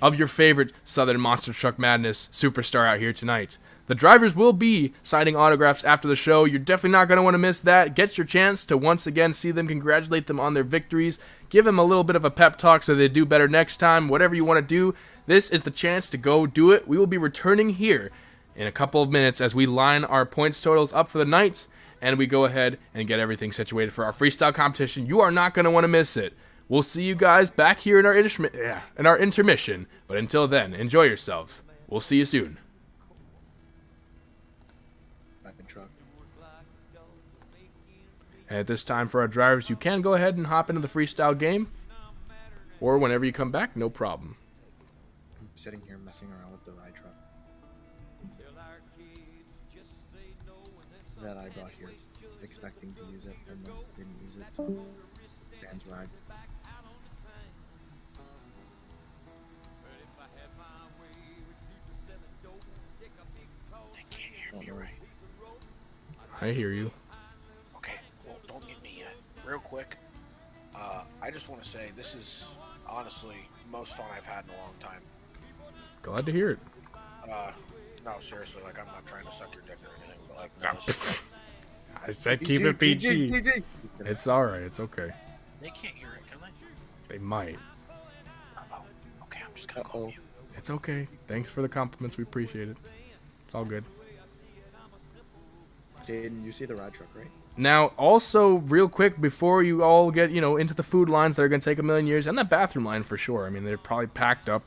of your favorite Southern Monster Truck Madness superstar out here tonight. The drivers will be signing autographs after the show. You're definitely not going to want to miss that. Get your chance to once again see them, congratulate them on their victories, give them a little bit of a pep talk so they do better next time. Whatever you want to do, this is the chance to go do it. We will be returning here in a couple of minutes as we line our points totals up for the night, and we go ahead and get everything situated for our freestyle competition. You are not going to want to miss it. We'll see you guys back here in our intermission. But until then, enjoy yourselves. We'll see you soon. And at this time for our drivers, you can go ahead and hop into the freestyle game. Or whenever you come back, no problem. I'm sitting here messing around with the ride truck that I brought here, expecting to use it, and then didn't use it, so fans rides. I can't hear me right. I hear you. Okay, well, don't get me yet. Real quick, I just want to say this is honestly the most fun I've had in a long time. Glad to hear it. No, seriously, like, I'm not trying to suck your dick or anything, but like, no, this is- I said keep it PG. It's alright, it's okay. they can't hear it, can they? They might. Oh, okay, I'm just gonna call you. It's okay. Thanks for the compliments, we appreciate it. It's all good. Kaden, you see the ride truck, right? Now, also, real quick, before you all get, into the food lines that are going to take a million years, and that bathroom line for sure. I mean, they're probably packed up.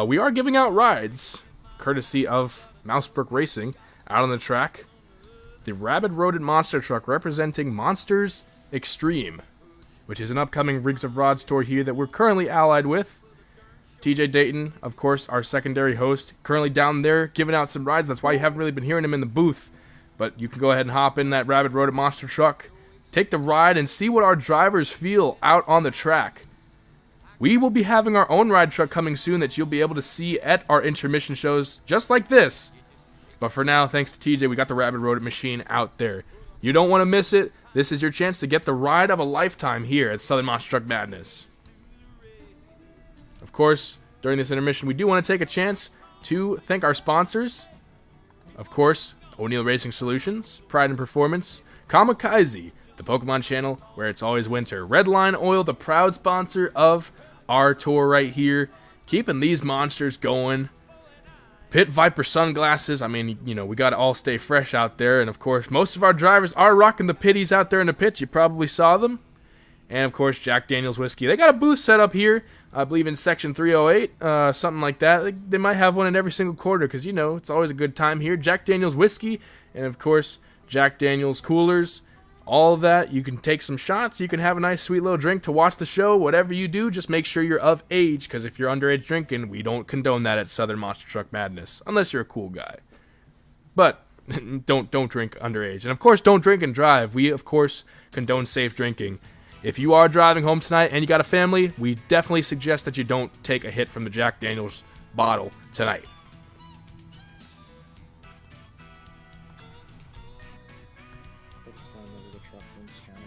We are giving out rides, courtesy of Mousebrook Racing, out on the track. The Rabid Rodent Monster Truck representing Monsters Extreme, which is an upcoming Rigs of Rods tour here that we're currently allied with. TJ Dayton, of course, our secondary host, currently down there giving out some rides. That's why you haven't really been hearing him in the booth. But you can go ahead and hop in that Rabid Rodent Monster Truck, take the ride, and see what our drivers feel out on the track. We will be having our own ride truck coming soon that you'll be able to see at our intermission shows, just like this. But for now, thanks to TJ, we got the Rabid Rodent machine out there. You don't want to miss it. This is your chance to get the ride of a lifetime here at Southern Monster Truck Madness. Of course, during this intermission, we do want to take a chance to thank our sponsors. Of course, O'Neill Racing Solutions, Pride in Performance, Kamikaze, the Pokemon channel where it's always winter, Redline Oil, the proud sponsor of our tour right here, keeping these monsters going. Pit Viper sunglasses, I mean, we got to all stay fresh out there. And of course, most of our drivers are rocking the pitties out there in the pits. You probably saw them. And of course, Jack Daniel's Whiskey. They got a booth set up here, I believe in section 308, something like that. They might have one in every single quarter because, it's always a good time here. Jack Daniel's Whiskey, and of course, Jack Daniel's coolers. All of that. You can take some shots. You can have a nice, sweet little drink to watch the show. Whatever you do, just make sure you're of age, because if you're underage drinking, we don't condone that at Southern Monster Truck Madness, unless you're a cool guy. But don't drink underage. And of course, don't drink and drive. We, of course, condone safe drinking. If you are driving home tonight and you got a family, we definitely suggest that you don't take a hit from the Jack Daniel's bottle tonight. I just went over the truck links channel.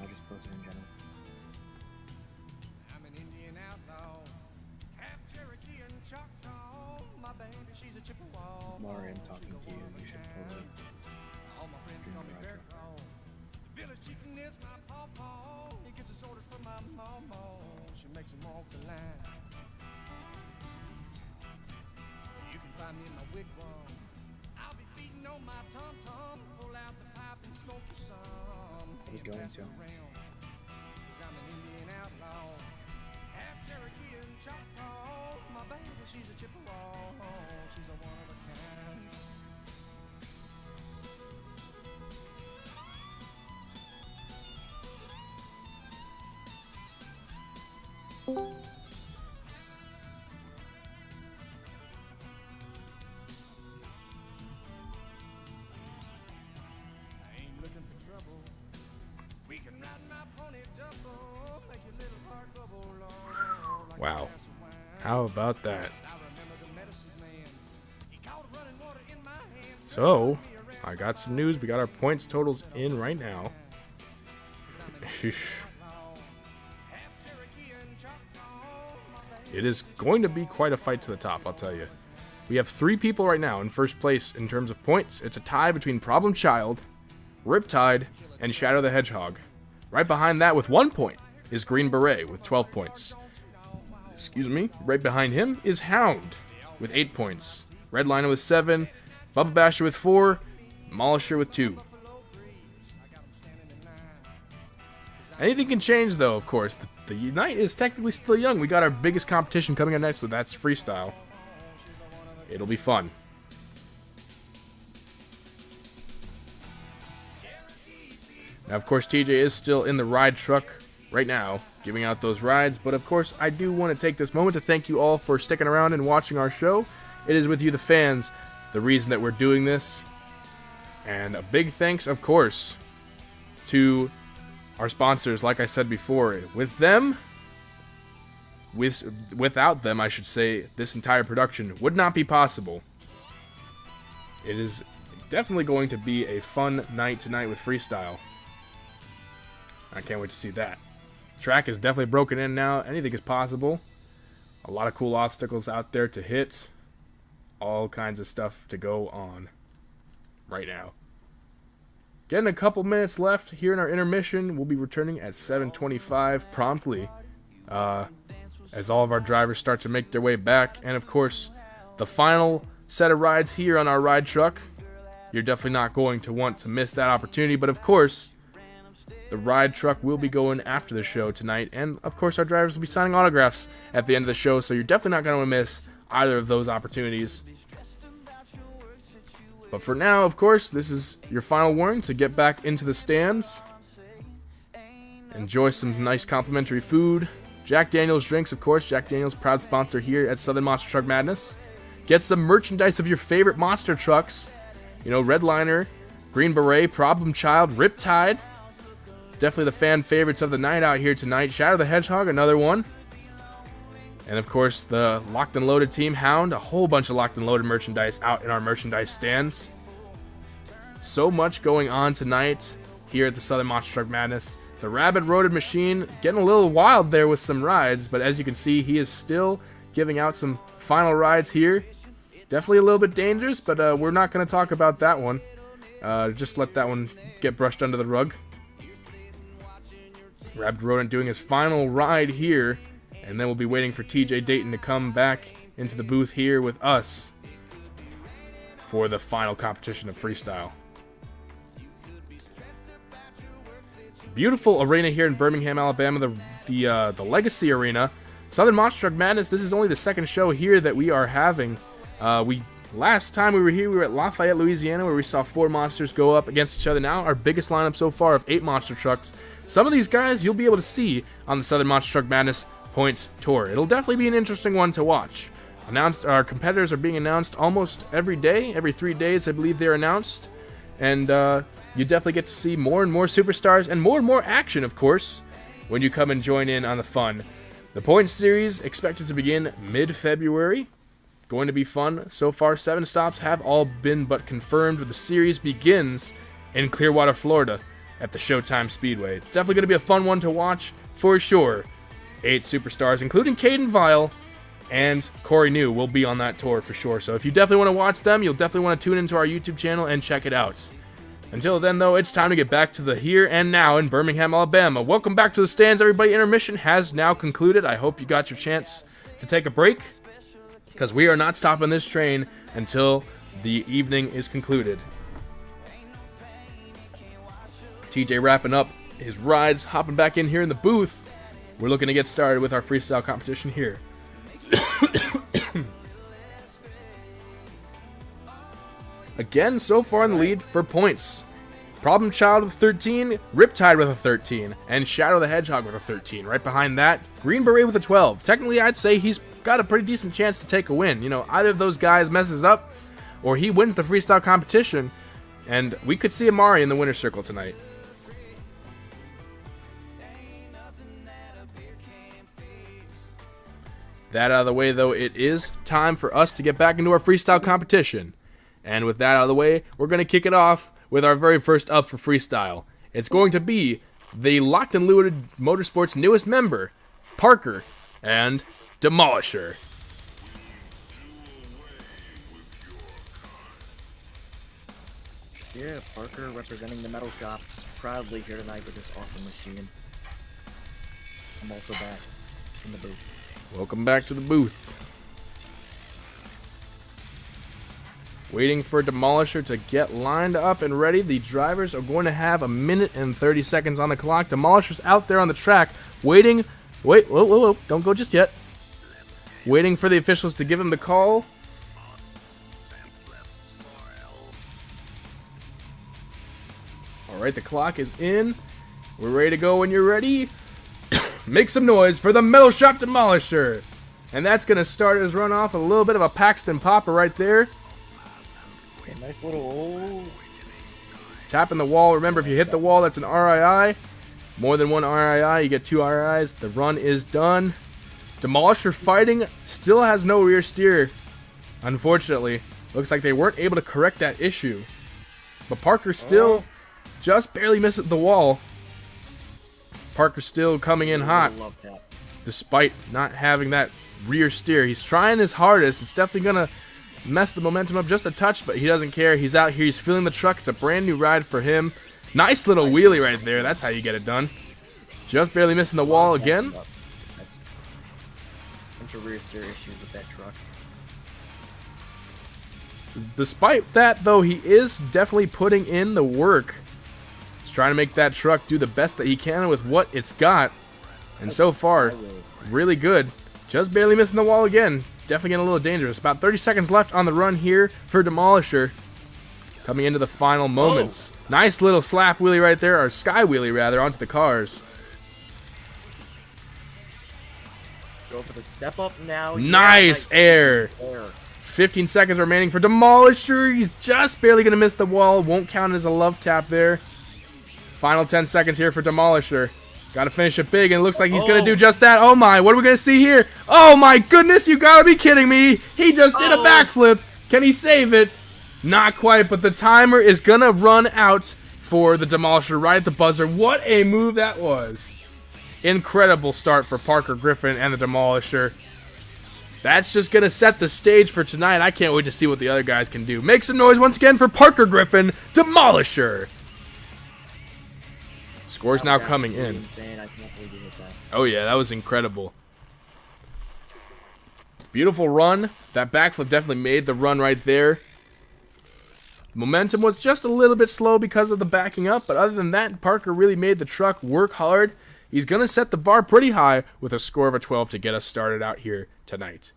I'll just post it in general. I'm an Indian outlaw, half Cherokee and Choctaw. My baby, she's a Chippewa. Amari, I'm talking to you. You should totally All my friends join call the me ride Bear truck. Claw. The village chicken is my pawpaw. He gets his orders from my mama. She makes him walk the line. You can find me in my wigwam. I'll be beating on my tom-tom. Pull out the pipe and smoke you some. I was going to. Cause I'm an Indian outlaw, half Cherokee and Choctaw. My baby, she's a Chippewa. She's a one of a kind. I ain't looking for trouble. We can ride my pony jumbo, make your little heart bubble low like a Wow. glass of wine. How about that? I remember the medicine man. He caught running water in my hand. So, I got some news. We got our points totals in right now. Sheesh. Half Cherokee and Choctaw. My land. It is going to be quite a fight to the top, I'll tell you. We have 3 people right now in first place in terms of points. It's a tie between Problem Child, Riptide, and Shadow the Hedgehog. Right behind that with 1 point is Green Beret with 12 points. Excuse me. Right behind him is Hound with 8 points. Redliner with 7, Bubba Basher with 4, Demolisher with 2. Anything can change, though, of course. The night is technically still young. We got our biggest competition coming up next, but that's freestyle. It'll be fun. Now, of course, TJ is still in the ride truck right now, giving out those rides. But, of course, I do want to take this moment to thank you all for sticking around and watching our show. It is with you, the fans, the reason that we're doing this. And a big thanks, of course, to our sponsors, like I said before. Without them, I should say, this entire production would not be possible. It is definitely going to be a fun night tonight with freestyle. I can't wait to see that. The track is definitely broken in now. Anything is possible. A lot of cool obstacles out there to hit. All kinds of stuff to go on right now. Getting a couple minutes left here in our intermission. We'll be returning at 7:25 promptly. As all of our drivers start to make their way back. And of course, the final set of rides here on our ride truck. You're definitely not going to want to miss that opportunity. But of course, the ride truck will be going after the show tonight. And of course, our drivers will be signing autographs at the end of the show. So you're definitely not going to miss either of those opportunities. But for now, of course, this is your final warning to get back into the stands. Enjoy some nice complimentary food. Jack Daniels drinks, of course. Jack Daniels, proud sponsor here at Southern Monster Truck Madness. Get some merchandise of your favorite monster trucks. You know, Redliner, Green Beret, Problem Child, Riptide. Definitely the fan favorites of the night out here tonight. Shadow the Hedgehog, another one. And of course, the Locked and Loaded team, Hound. A whole bunch of Locked and Loaded merchandise out in our merchandise stands. So much going on tonight here at the Southern Monster Truck Madness. The Rabid Roaded Machine getting a little wild there with some rides, but as you can see, he is still giving out some final rides here. Definitely a little bit dangerous, but we're not going to talk about that one. Just let that one get brushed under the rug. Rabid Rodent doing his final ride here, and then we'll be waiting for TJ Dayton to come back into the booth here with us for the final competition of freestyle. Beautiful arena here in Birmingham, Alabama, the Legacy Arena. Southern Monster Truck Madness, this is only the second show here that we are having. Last time we were here, we were at Lafayette, Louisiana, where we saw 4 monsters go up against each other. Now, our biggest lineup so far of 8 monster trucks. Some of these guys you'll be able to see on the Southern Monster Truck Madness Points Tour. It'll definitely be an interesting one to watch. Our competitors are being announced almost every day. Every 3 days, I believe they're announced. And you definitely get to see more and more superstars and more action, of course, when you come and join in on the fun. The points series expected to begin mid-February. Going to be fun. So far, 7 stops have all been but confirmed, but the series begins in Clearwater, Florida at the Showtime Speedway. It's definitely going to be a fun one to watch for sure. 8 superstars, including Kaden, Vial, and Corey New will be on that tour for sure. So if you definitely want to watch them, you'll definitely want to tune into our YouTube channel and check it out. Until then, though, it's time to get back to the here and now in Birmingham, Alabama. Welcome back to the stands, everybody. Intermission has now concluded. I hope you got your chance to take a break, because we are not stopping this train until the evening is concluded. TJ wrapping up his rides, hopping back in here in the booth. We're looking to get started with our freestyle competition here. Again, so far in the lead for points Problem Child with a 13, Riptide with a 13, and Shadow the Hedgehog with a 13. Right behind that, Green Beret with a 12. Technically, I'd say he's got a pretty decent chance to take a win. You know, either of those guys messes up, or he wins the freestyle competition, and we could see Amari in the winner's circle tonight. That out of the way, though, it is time for us to get back into our freestyle competition. And with that out of the way, we're going to kick it off with our very first up for freestyle. It's going to be the Locked and Loaded Motorsports newest member, Parker and Demolisher. Yeah, Parker representing the metal shop, proudly here tonight with this awesome machine. I'm also back in the booth. Welcome back to the booth. Waiting for Demolisher to get lined up and ready. The drivers are going to have 1 minute and 30 seconds on the clock. Demolisher's out there on the track, waiting. Wait, whoa, don't go just yet. Waiting for the officials to give him the call. Alright, the clock is in. We're ready to go when you're ready. Make some noise for the Metal Shop Demolisher. And that's going to start his run off with a little bit of a Paxton popper right there. Okay, nice little... Tapping the wall. Remember, if you hit the wall, that's an RII. More than one RII, you get 2 RIs. The run is done. Demolisher fighting still has no rear steer. Unfortunately, looks like they weren't able to correct that issue. But Parker still just barely missed the wall. Parker still coming in hot, despite not having that rear steer. He's trying his hardest. It's definitely going to mess the momentum up just a touch, but he doesn't care. He's out here. He's feeling the truck. It's a brand new ride for him. Nice little wheelie right there. That's how you get it done. Just barely missing the wall again. That's a bunch of rear steer issues with that truck. Despite that, though, he is definitely putting in the work. He's trying to make that truck do the best that he can with what it's got. And so far, really good. Just barely missing the wall again. Definitely getting a little dangerous. About 30 seconds left on the run here for Demolisher. Coming into the final moments. Nice little slap wheelie right there, or sky wheelie rather, onto the cars. Go for the step up now. Nice air. 15 seconds remaining for Demolisher. He's just barely going to miss the wall. Won't count as a love tap there. Final 10 seconds here for Demolisher. Got to finish it big, and it looks like he's going to do just that. Oh my, what are we going to see here? Oh my goodness, you got to be kidding me. He just did a backflip. Can he save it? Not quite, but the timer is going to run out for the Demolisher right at the buzzer. What a move that was. Incredible start for Parker Griffin and the Demolisher. That's just going to set the stage for tonight. I can't wait to see what the other guys can do. Make some noise once again for Parker Griffin, Demolisher. Scores now coming in. Insane. I can't believe you hit that. Oh yeah, that was incredible. Beautiful run. That backflip definitely made the run right there. Momentum was just a little bit slow because of the backing up, but other than that, Parker really made the truck work hard. He's going to set the bar pretty high with a score of a 12 to get us started out here tonight.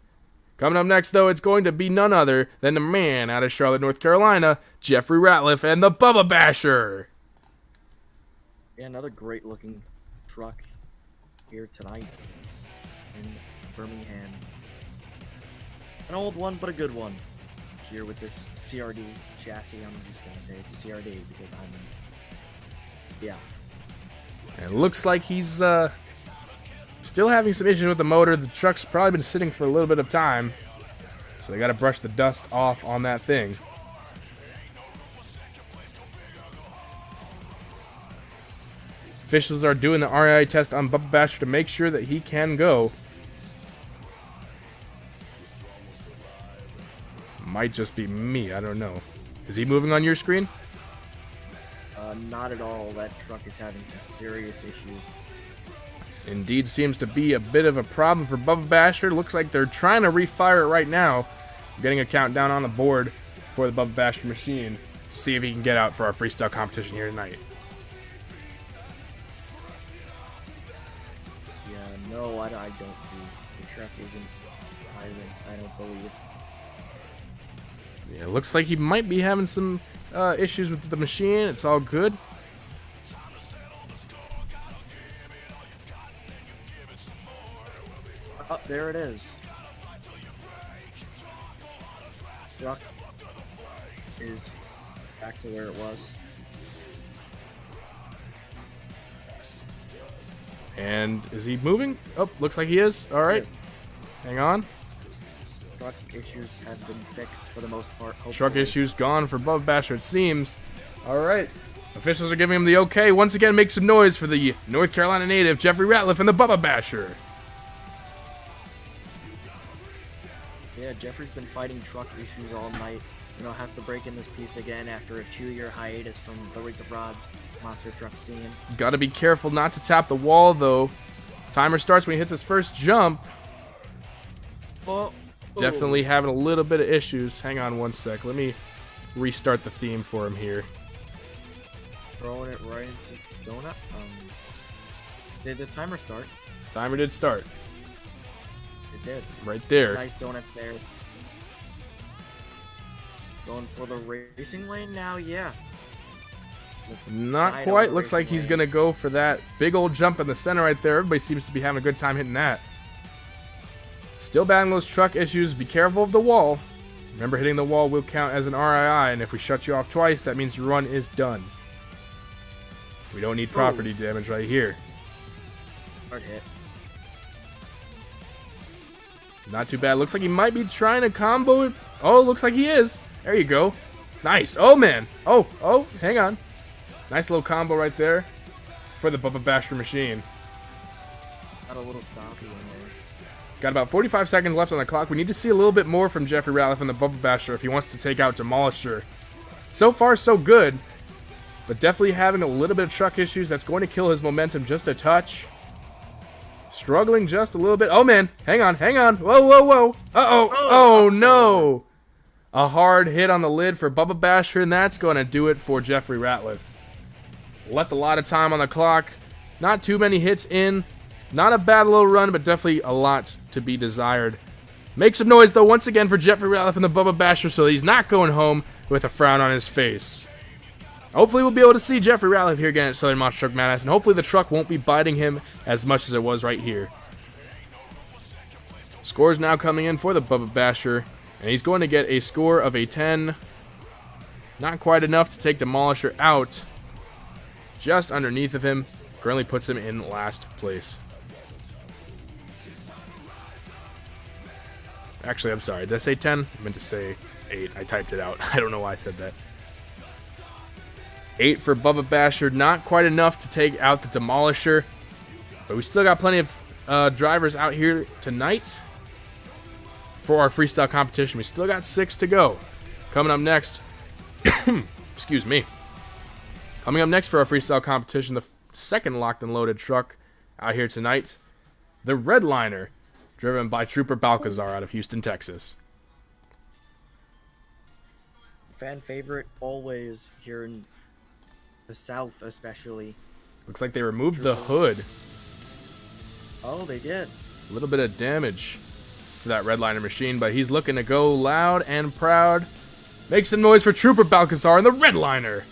Coming up next, though, it's going to be none other than the man out of Charlotte, North Carolina, Jeffrey Rattliff, and the Bubba Basher. Yeah, another great-looking truck here tonight in Birmingham. An old one, but a good one. Here with this CRD chassis, I'm just going to say it's a CRD because yeah. And it looks like he's still having some issues with the motor. The truck's probably been sitting for a little bit of time, so they got to brush the dust off on that thing. Officials are doing the RII test on Bubba Basher to make sure that he can go. Might just be me, I don't know. Is he moving on your screen? Not at all. That truck is having some serious issues. Indeed seems to be a bit of a problem for Bubba Basher. Looks like they're trying to refire it right now. Getting a countdown on the board for the Bubba Basher machine. See if he can get out for our freestyle competition here tonight. Yeah, no, I don't see. The truck isn't firing, I don't believe. Yeah, looks like he might be having some issues with the machine. It's all good. Oh, there it is. Truck is back to where it was. And is he moving? Oh, looks like he is. All right. Yes. Hang on. Truck issues have been fixed for the most part. Hopefully. Truck issues gone for Bubba Basher, it seems. All right. Officials are giving him the okay. Once again, make some noise for the North Carolina native, Jeffrey Rattliff, and the Bubba Basher. Yeah, Jeffrey's been fighting truck issues all night. You know, has to break in this piece again after a 2-year hiatus from the Rigs of Rods monster truck scene. Gotta be careful not to tap the wall, though. Timer starts when he hits his first jump. Oh, Definitely having a little bit of issues. Hang on one sec. Let me restart the theme for him here. Throwing it right into donut. Did the timer start? Timer did start. It did. Right there. Nice donuts there. Going for the racing lane now, yeah. Not Slide quite. over Looks like racing he's lane. gonna go for that big old jump in the center right there. Everybody seems to be having a good time hitting that. Still battling those truck issues. Be careful of the wall. Remember, hitting the wall will count as an RII, and if we shut you off twice, that means your run is done. We don't need property damage right here. Hard hit. Not too bad. Looks like he might be trying to combo it. Oh, looks like he is. There you go. Nice. Oh, man. Oh, hang on. Nice little combo right there for the Bubba Basher machine. Got a little stompy in there. Got about 45 seconds left on the clock. We need to see a little bit more from Jeffrey Rattliff and the Bubba Basher if he wants to take out Demolisher. So far, so good. But definitely having a little bit of truck issues. That's going to kill his momentum just a touch. Struggling just a little bit. Oh, man. Hang on. Whoa. Uh-oh. Oh, no. A hard hit on the lid for Bubba Basher, and that's going to do it for Jeffrey Rattliff. Left a lot of time on the clock. Not too many hits in. Not a bad little run, but definitely a lot to be desired. Make some noise, though, once again for Jeffrey Rattliff and the Bubba Basher, so he's not going home with a frown on his face. Hopefully we'll be able to see Jeffrey Rattliff here again at Southern Monster Truck Madness, and hopefully the truck won't be biting him as much as it was right here. Scores now coming in for the Bubba Basher, and he's going to get a score of a 10. Not quite enough to take Demolisher out. Just underneath of him. Currently puts him in last place. Actually, I'm sorry. Did I say 10? I meant to say 8. I typed it out. I don't know why I said that. 8 for Bubba Basher. Not quite enough to take out the Demolisher. But we still got plenty of drivers out here tonight for our freestyle competition. We still got 6 to go. Coming up next. Excuse me. Coming up next for our freestyle competition, the second locked and loaded truck out here tonight. The Redliner, driven by Trooper Balcazar out of Houston, Texas. Fan favorite always here in the South, especially. Looks like they removed the hood. Oh, they did. A little bit of damage for that Redliner machine, but he's looking to go loud and proud. Make some noise for Trooper Balcazar and the Redliner.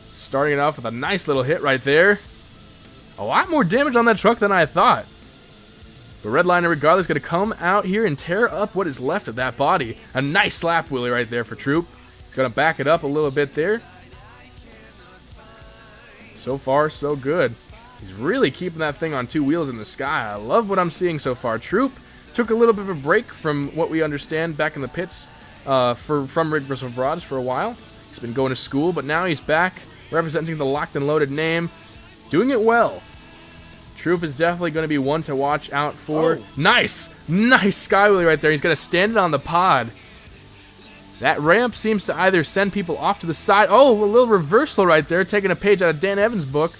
Starting it off with a nice little hit right there. A lot more damage on that truck than I thought. But Redliner, regardless, going to come out here and tear up what is left of that body. A nice slap wheelie right there for Troop. He's going to back it up a little bit there. So far, so good. He's really keeping that thing on 2 wheels in the sky. I love what I'm seeing so far. Troop took a little bit of a break from what we understand back in the pits from Rigs of Rods for a while. He's been going to school, but now he's back representing the locked and loaded name. Doing it well. Troop is definitely going to be one to watch out for. Oh. Nice sky wheelie right there. He's going to stand it on the pod. That ramp seems to either send people off to the side. Oh, a little reversal right there, taking a page out of Dan Evans' book.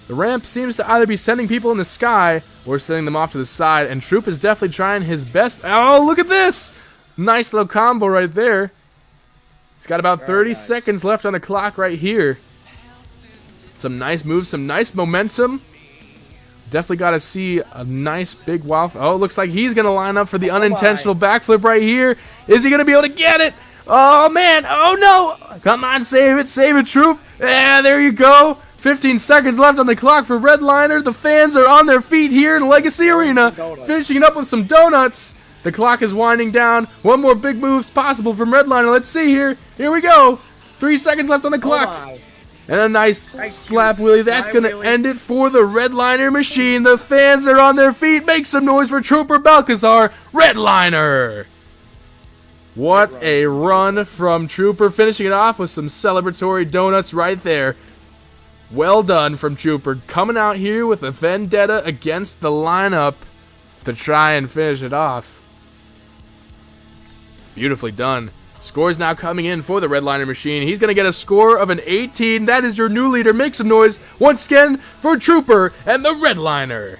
The ramp seems to either be sending people in the sky or sending them off to the side, and Troop is definitely trying his best. Oh, look at this! Nice little combo right there. He's got about 30 seconds left on the clock right here. Some nice moves, some nice momentum. Definitely got to see a nice big wow. Oh, looks like he's going to line up for the unintentional backflip right here. Is he going to be able to get it? Oh, man. Oh, no. Come on, save it. Save it, Troop. Yeah, there you go. 15 seconds left on the clock for Redliner. The fans are on their feet here in Legacy Arena, finishing it up with some donuts. The clock is winding down. One more big move's possible from Redliner. Let's see here. Here we go. 3 seconds left on the clock. And a nice slap wheelie. That's going to end it for the Redliner machine. The fans are on their feet. Make some noise for Trooper Balcazar. Redliner. What a run from Trooper. Finishing it off with some celebratory donuts right there. Well done from Trooper. Coming out here with a vendetta against the lineup to try and finish it off. Beautifully done. Scores now coming in for the Redliner machine. He's going to get a score of an 18. That is your new leader. Make some noise once again for Trooper and the Redliner.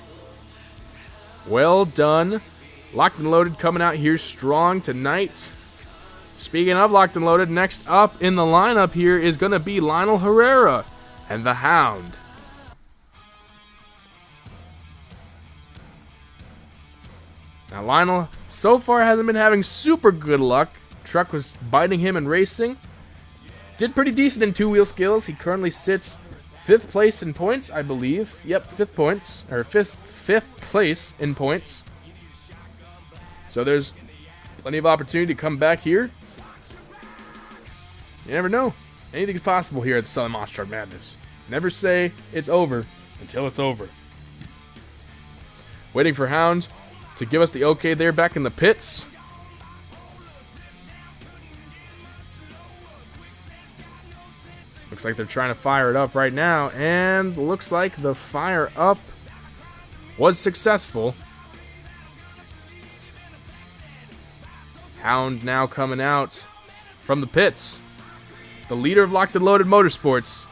Well done. Locked and Loaded coming out here strong tonight. Speaking of Locked and Loaded, next up in the lineup here is going to be Lionel Herrera and the Hound. Now Lionel so far hasn't been having super good luck. Truck was biting him in racing. Did pretty decent in two-wheel skills. He currently sits 5th place in points, I believe. Yep, 5th points, or 5th place in points. So there's plenty of opportunity to come back here. You never know. Anything's possible here at the Southern Monster Truck Madness. Never say it's over until it's over. Waiting for Hound to give us the okay there back in the pits. Looks like they're trying to fire it up right now, and looks like the fire up was successful. Hound now coming out from the pits. The leader of Locked and Loaded Motorsports.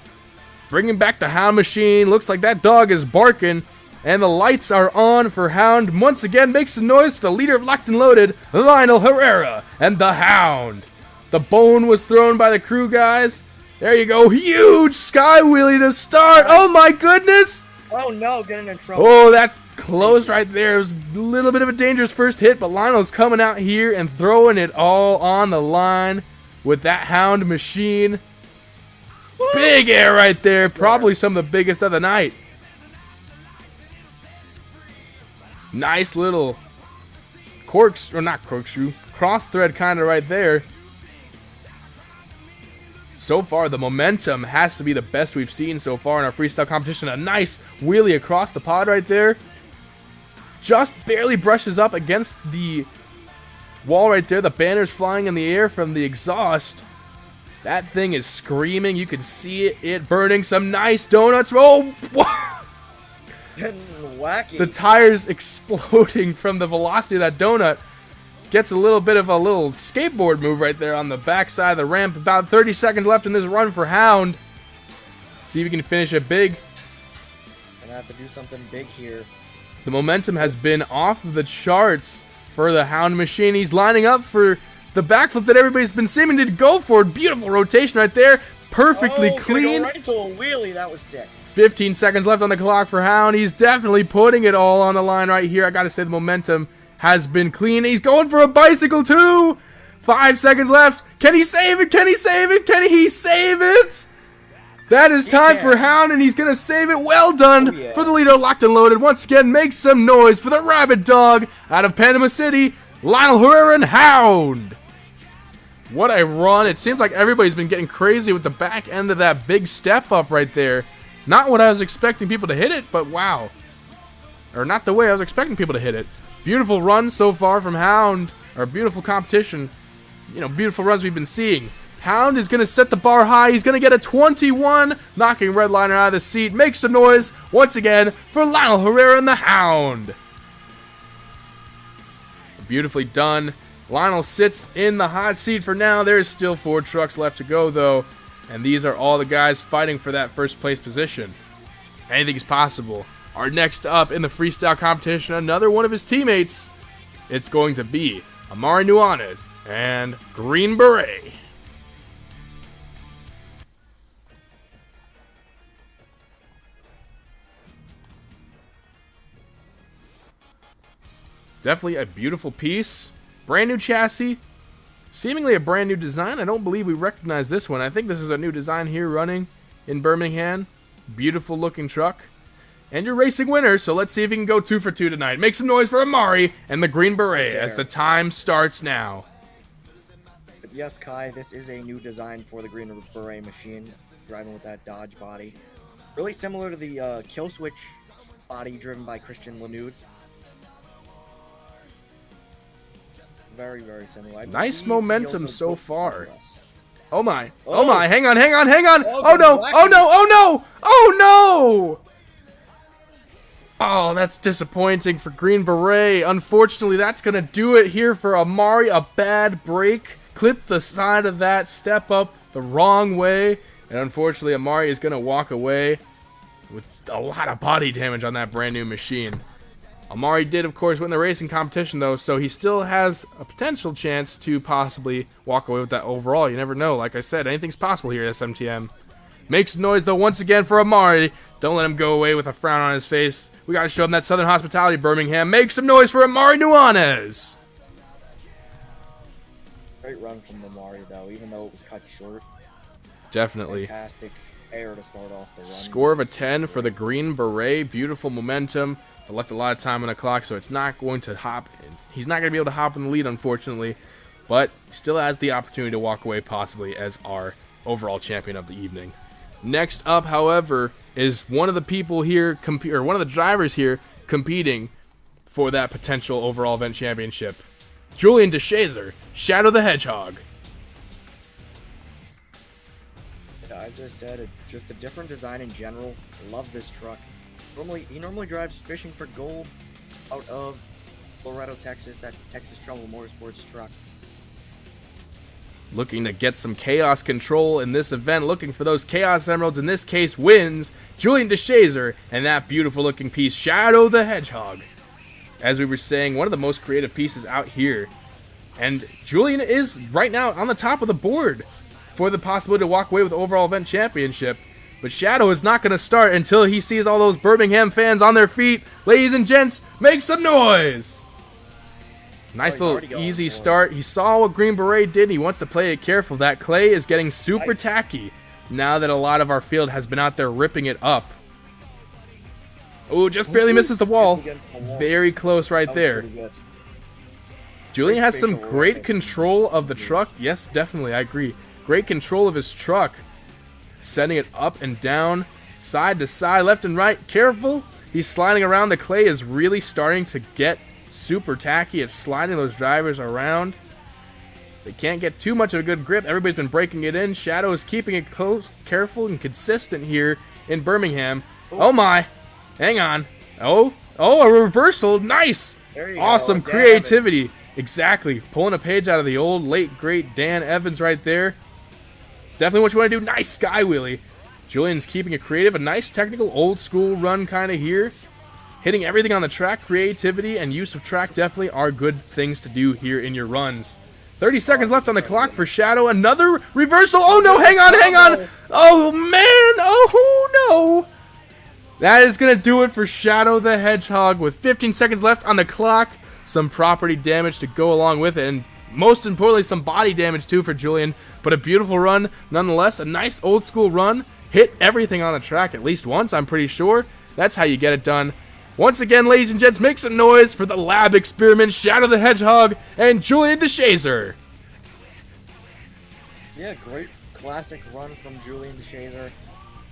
Bringing back the Hound machine. Looks like that dog is barking. And the lights are on for Hound. Once again, makes some noise for the leader of Locked and Loaded, Lionel Herrera, and the Hound. The bone was thrown by the crew guys. There you go. Huge sky wheelie to start. Oh my goodness. Oh no, getting in trouble. Oh, that's close right there. It was a little bit of a dangerous first hit, but Lionel's coming out here and throwing it all on the line with that Hound machine. Woo! Big air right there. Probably some of the biggest of the night. Nice little cross thread kind of right there. So far, the momentum has to be the best we've seen so far in our freestyle competition. A nice wheelie across the pod right there. Just barely brushes up against the wall right there. The banner's flying in the air from the exhaust. That thing is screaming. You can see it burning. Some nice donuts. Oh, Getting wacky. the tires exploding from the velocity of that donut. Gets a little bit of a little skateboard move right there on the backside of the ramp. About 30 seconds left in this run for Hound. See if he can finish it big. Gonna have to do something big here. The momentum has been off of the charts for the Hound machine. He's lining up for the backflip that everybody's been seeming to go for. Beautiful rotation right there. Perfectly clean. Go right into a wheelie. That was sick. 15 seconds left on the clock for Hound. He's definitely putting it all on the line right here. I gotta say the momentum has been clean. He's going for a bicycle too. 5 seconds left. Can he save it? Can he save it? Can he save it? That is time for Hound, and he's going to save it. Well done for the leader, Locked and Loaded. Once again, make some noise for the Rabbit Dog out of Panama City, Lionel Herrera and Hound. What a run. It seems like everybody's been getting crazy with the back end of that big step up right there. Not what I was expecting people to hit it, but wow. Or not the way I was expecting people to hit it. Beautiful run so far from Hound, or beautiful competition. You know, beautiful runs we've been seeing. Hound is going to set the bar high. He's going to get a 21, knocking Redliner out of the seat. Make some noise once again for Lionel Herrera and the Hound. Beautifully done. Lionel sits in the hot seat for now. There's still 4 trucks left to go, though. And these are all the guys fighting for that first place position. Anything's possible. Our next up in the freestyle competition, another one of his teammates. It's going to be Amari Nuanues and Green Beret. Definitely a beautiful piece. Brand new chassis. Seemingly a brand new design. I don't believe we recognize this one. I think this is a new design here running in Birmingham. Beautiful looking truck. And your racing winner, so let's see if he can go 2 for 2 tonight. Make some noise for Amari and the Green Beret as the time starts now. But yes, Kai, this is a new design for the Green Beret machine, driving with that Dodge body. Really similar to the Kill Switch body driven by Christian Lanude. Very, very similar. Nice momentum so far. Oh my. Oh my. Hang on. Oh no. Wacky. Oh no. Oh no. Oh no. Oh, that's disappointing for Green Beret. Unfortunately, that's going to do it here for Amari. A bad break. Clipped the side of that step up the wrong way. And unfortunately, Amari is going to walk away with a lot of body damage on that brand new machine. Amari did, of course, win the racing competition, though, so he still has a potential chance to possibly walk away with that overall. You never know. Like I said, anything's possible here at SMTM. Makes noise, though, once again for Amari. Don't let him go away with a frown on his face. We got to show him that Southern hospitality, Birmingham. Make some noise for Amari Nuanues. Great run from Amari, though, even though it was cut short. Definitely. Fantastic air to start off the run. Score of a 10 for the Green Beret. Beautiful momentum. But left a lot of time on the clock, so it's not going to hop. He's not going to be able to hop in the lead, unfortunately. But he still has the opportunity to walk away possibly as our overall champion of the evening. Next up, however, is one of the people here, one of the drivers here competing for that potential overall event championship. Julian Deshazer, Shadow the Hedgehog. As I said, just a different design in general. Love this truck. He normally drives Fishing for Gold out of Loretto, Texas, that Texas Trouble Motorsports truck. Looking to get some chaos control in this event, looking for those Chaos Emeralds. In this case, wins Julian Deshazer and that beautiful looking piece, Shadow the Hedgehog. As we were saying, one of the most creative pieces out here. And Julian is right now on the top of the board for the possibility to walk away with the overall event championship. But Shadow is not going to start until he sees all those Birmingham fans on their feet. Ladies and gents, make some noise! Nice little easy start. He saw what Green Beret did. He wants to play it careful. That clay is getting super tacky now that a lot of our field has been out there ripping it up. Oh, just barely misses the wall. Very close right there. Julian has some great control of the truck. Yes, definitely, I agree. Great control of his truck. Sending it up and down, side to side, left and right. Careful. He's sliding around. The clay is really starting to get super tacky. It's sliding those drivers around. They can't get too much of a good grip. Everybody's been breaking it in. Shadow is keeping it close, careful, and consistent here in Birmingham. Oh my. Hang on. Oh, a reversal. Nice. Awesome creativity. Exactly. Pulling a page out of the old, late, great Dan Evans right there. It's definitely what you want to do. Nice sky wheelie. Julian's keeping it creative. A nice technical old school run kind of here. Hitting everything on the track. Creativity and use of track definitely are good things to do here in your runs. 30 seconds left on the clock for Shadow. Another reversal. Oh no, hang on. Oh man. Oh no. That is going to do it for Shadow the Hedgehog with 15 seconds left on the clock. Some property damage to go along with it. And most importantly, some body damage too for Julian. But a beautiful run nonetheless. A nice old school run. Hit everything on the track at least once, I'm pretty sure. That's how you get it done. Once again, ladies and gents, make some noise for the lab experiment, Shadow the Hedgehog, and Julian Deshazer. Yeah, great classic run from Julian Deshazer.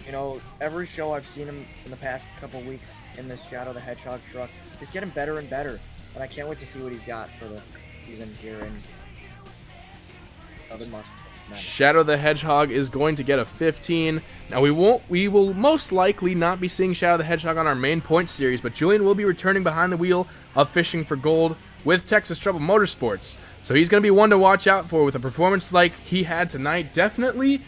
You know, every show I've seen him in the past couple weeks in this Shadow the Hedgehog truck, he's getting better and better. And I can't wait to see what he's got for the season here in Southern Monster. Shadow the Hedgehog is going to get a 15. Now we will most likely not be seeing Shadow the Hedgehog on our main point series, but Julian will be returning behind the wheel of Fishing for Gold with Texas Trouble Motorsports. So he's going to be one to watch out for with a performance like he had tonight. Definitely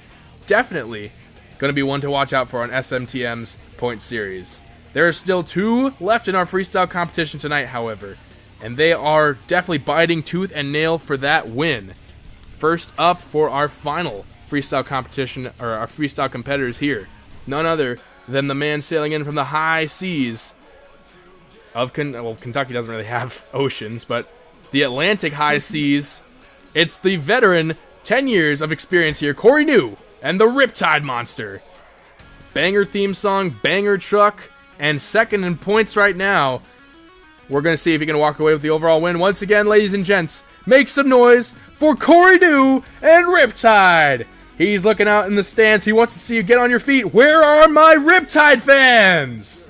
going to be one to watch out for on SMTM's point series. There are still 2 left in our freestyle competition tonight, however, and they are definitely biting tooth and nail for that win. First up for our final freestyle competition, or our freestyle competitors here, none other than the man sailing in from the high seas of Kentucky doesn't really have oceans, but the Atlantic high seas It's the veteran, 10 years of experience here, Corey New, and the Riptide Monster. Banger theme song, banger truck, and second in points right now. We're going to see if he can walk away with the overall win. Once again, ladies and gents, make some noise for Corey New and Riptide. He's looking out in the stands. He wants to see you get on your feet. Where are my Riptide fans?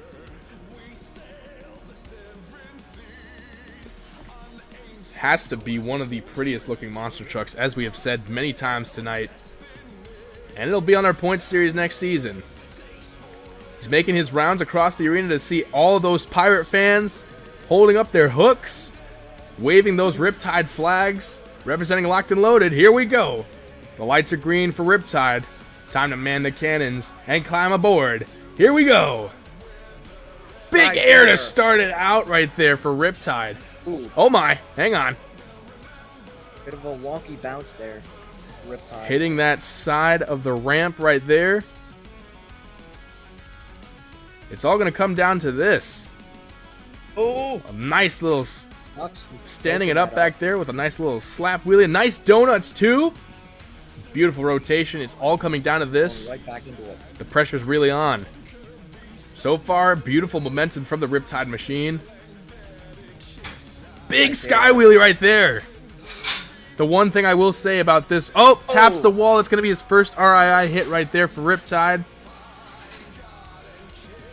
Has to be one of the prettiest looking monster trucks, as we have said many times tonight. And it'll be on our points series next season. He's making his rounds across the arena to see all of those pirate fans holding up their hooks, waving those Riptide flags, representing Locked and Loaded. Here we go. The lights are green for Riptide. Time to man the cannons and climb aboard. Here we go. Big Right air there. to start it out right there for Riptide. Ooh, Oh my, hang on. bit of a wonky bounce there. Riptide. Hitting that side of the ramp right there. It's all going to come down to this. Oh, A nice little Bucks standing it open up that back there with a nice little slap wheelie. Nice donuts too. Beautiful rotation. It's all coming down to this. Right back into it. The pressure's really on. So far, beautiful momentum from the Riptide machine. Big sky wheelie right there. The one thing I will say about this... Oh, taps the wall. It's going to be his first RII hit right there for Riptide.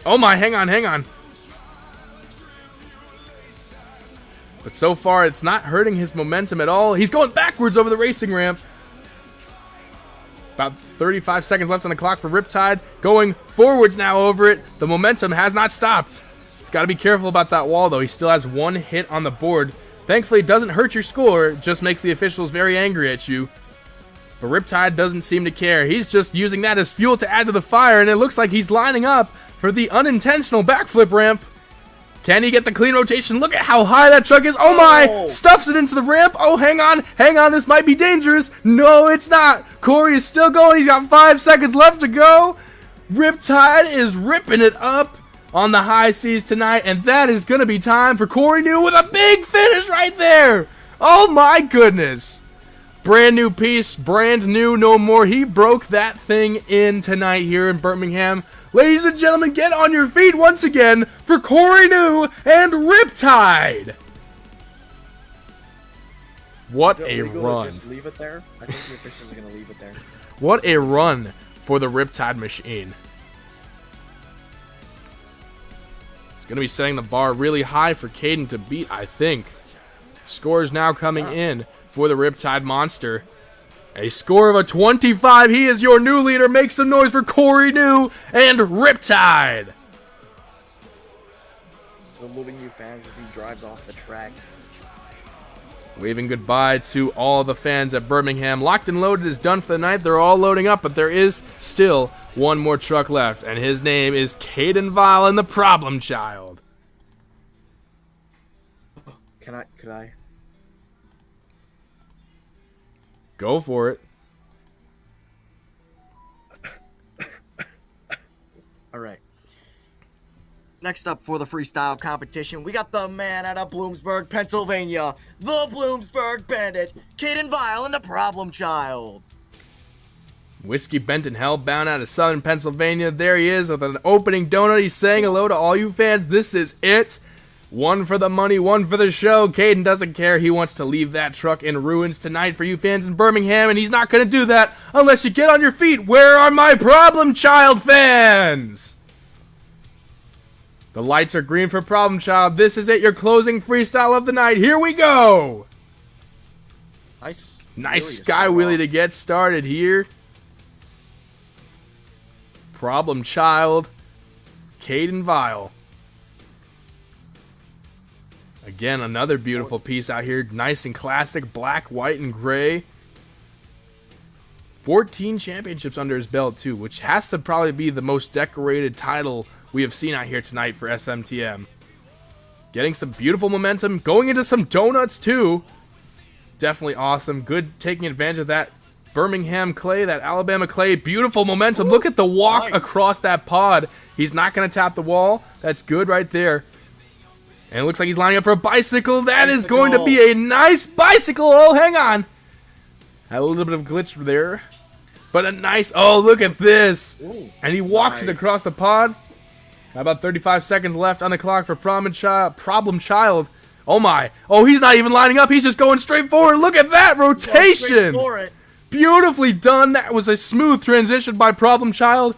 Oh my, hang on, hang on. But so far, it's not hurting his momentum at all. He's going backwards over the racing ramp. About 35 seconds left on the clock for Riptide. Going forwards now over it. The momentum has not stopped. He's got to be careful about that wall, though. He still has one hit on the board. Thankfully, it doesn't hurt your score. It just makes the officials very angry at you. But Riptide doesn't seem to care. He's just using that as fuel to add to the fire, and it looks like he's lining up for the unintentional backflip ramp. Can he get the clean rotation? Look at how high that truck is. Oh my! Oh. Stuffs it into the ramp. Oh, hang on. Hang on. This might be dangerous. No, it's not. Corey is still going. He's got 5 seconds left to go. Riptide is ripping it up on the high seas tonight, and that is going to be time for Corey New with a big finish right there. Oh my goodness. Brand new piece, brand new, no more. He broke that thing in tonight here in Birmingham. Ladies and gentlemen, get on your feet once again for Corey New and Riptide. What a Legal to run. Just leave it there. I think the officials are gonna leave it there. What a run for the Riptide machine. It's going to be setting the bar really high for Kaden to beat, I think. Scores now coming in for the Riptide Monster. A score of a 25. He is your new leader. Make some noise for Corey New and Riptide. Saluting you fans as he drives off the track. Waving goodbye to all the fans at Birmingham. Locked and Loaded is done for the night. They're all loading up, but there is still one more truck left, and his name is Kaden Vial and the Problem Child. Could I? Go for it. All right. Next up for the freestyle competition, we got the man out of Bloomsburg, Pennsylvania, the Bloomsburg Bandit, Kaden Vial and the Problem Child. Whiskey Benton Hellbound out of southern Pennsylvania. There he is with an opening donut. He's saying hello to all you fans. This is it. One for the money, one for the show. Kaden doesn't care. He wants to leave that truck in ruins tonight for you fans in Birmingham, and he's not going to do that unless you get on your feet. Where are my Problem Child fans? The lights are green for Problem Child. This is it, your closing freestyle of the night. Here we go. Nice Nice wheelie to sky start wheelie off. to get started here. Problem Child, Kaden Vial. Again, another beautiful piece out here. Nice and classic, black, white, and gray. 14 championships under his belt, too, which has to probably be the most decorated title we have seen out here tonight for SMTM. Getting some beautiful momentum, going into some donuts, too. Definitely awesome. Good taking advantage of that Birmingham clay, that Alabama clay. Beautiful momentum. Look at the walk nice. across that pod. He's not going to tap the wall. That's good right there. And it looks like he's lining up for a bicycle. That is going to be a nice bicycle. Oh, hang on. Had a little bit of glitch there. But a nice, oh, look at this. Ooh, And he walks it nice. across the pod. About 35 seconds left on the clock for Problem Child. Oh my. Oh, he's not even lining up. He's just going straight forward. Look at that Going straight rotation. for it. Beautifully done. That was a smooth transition by Problem Child.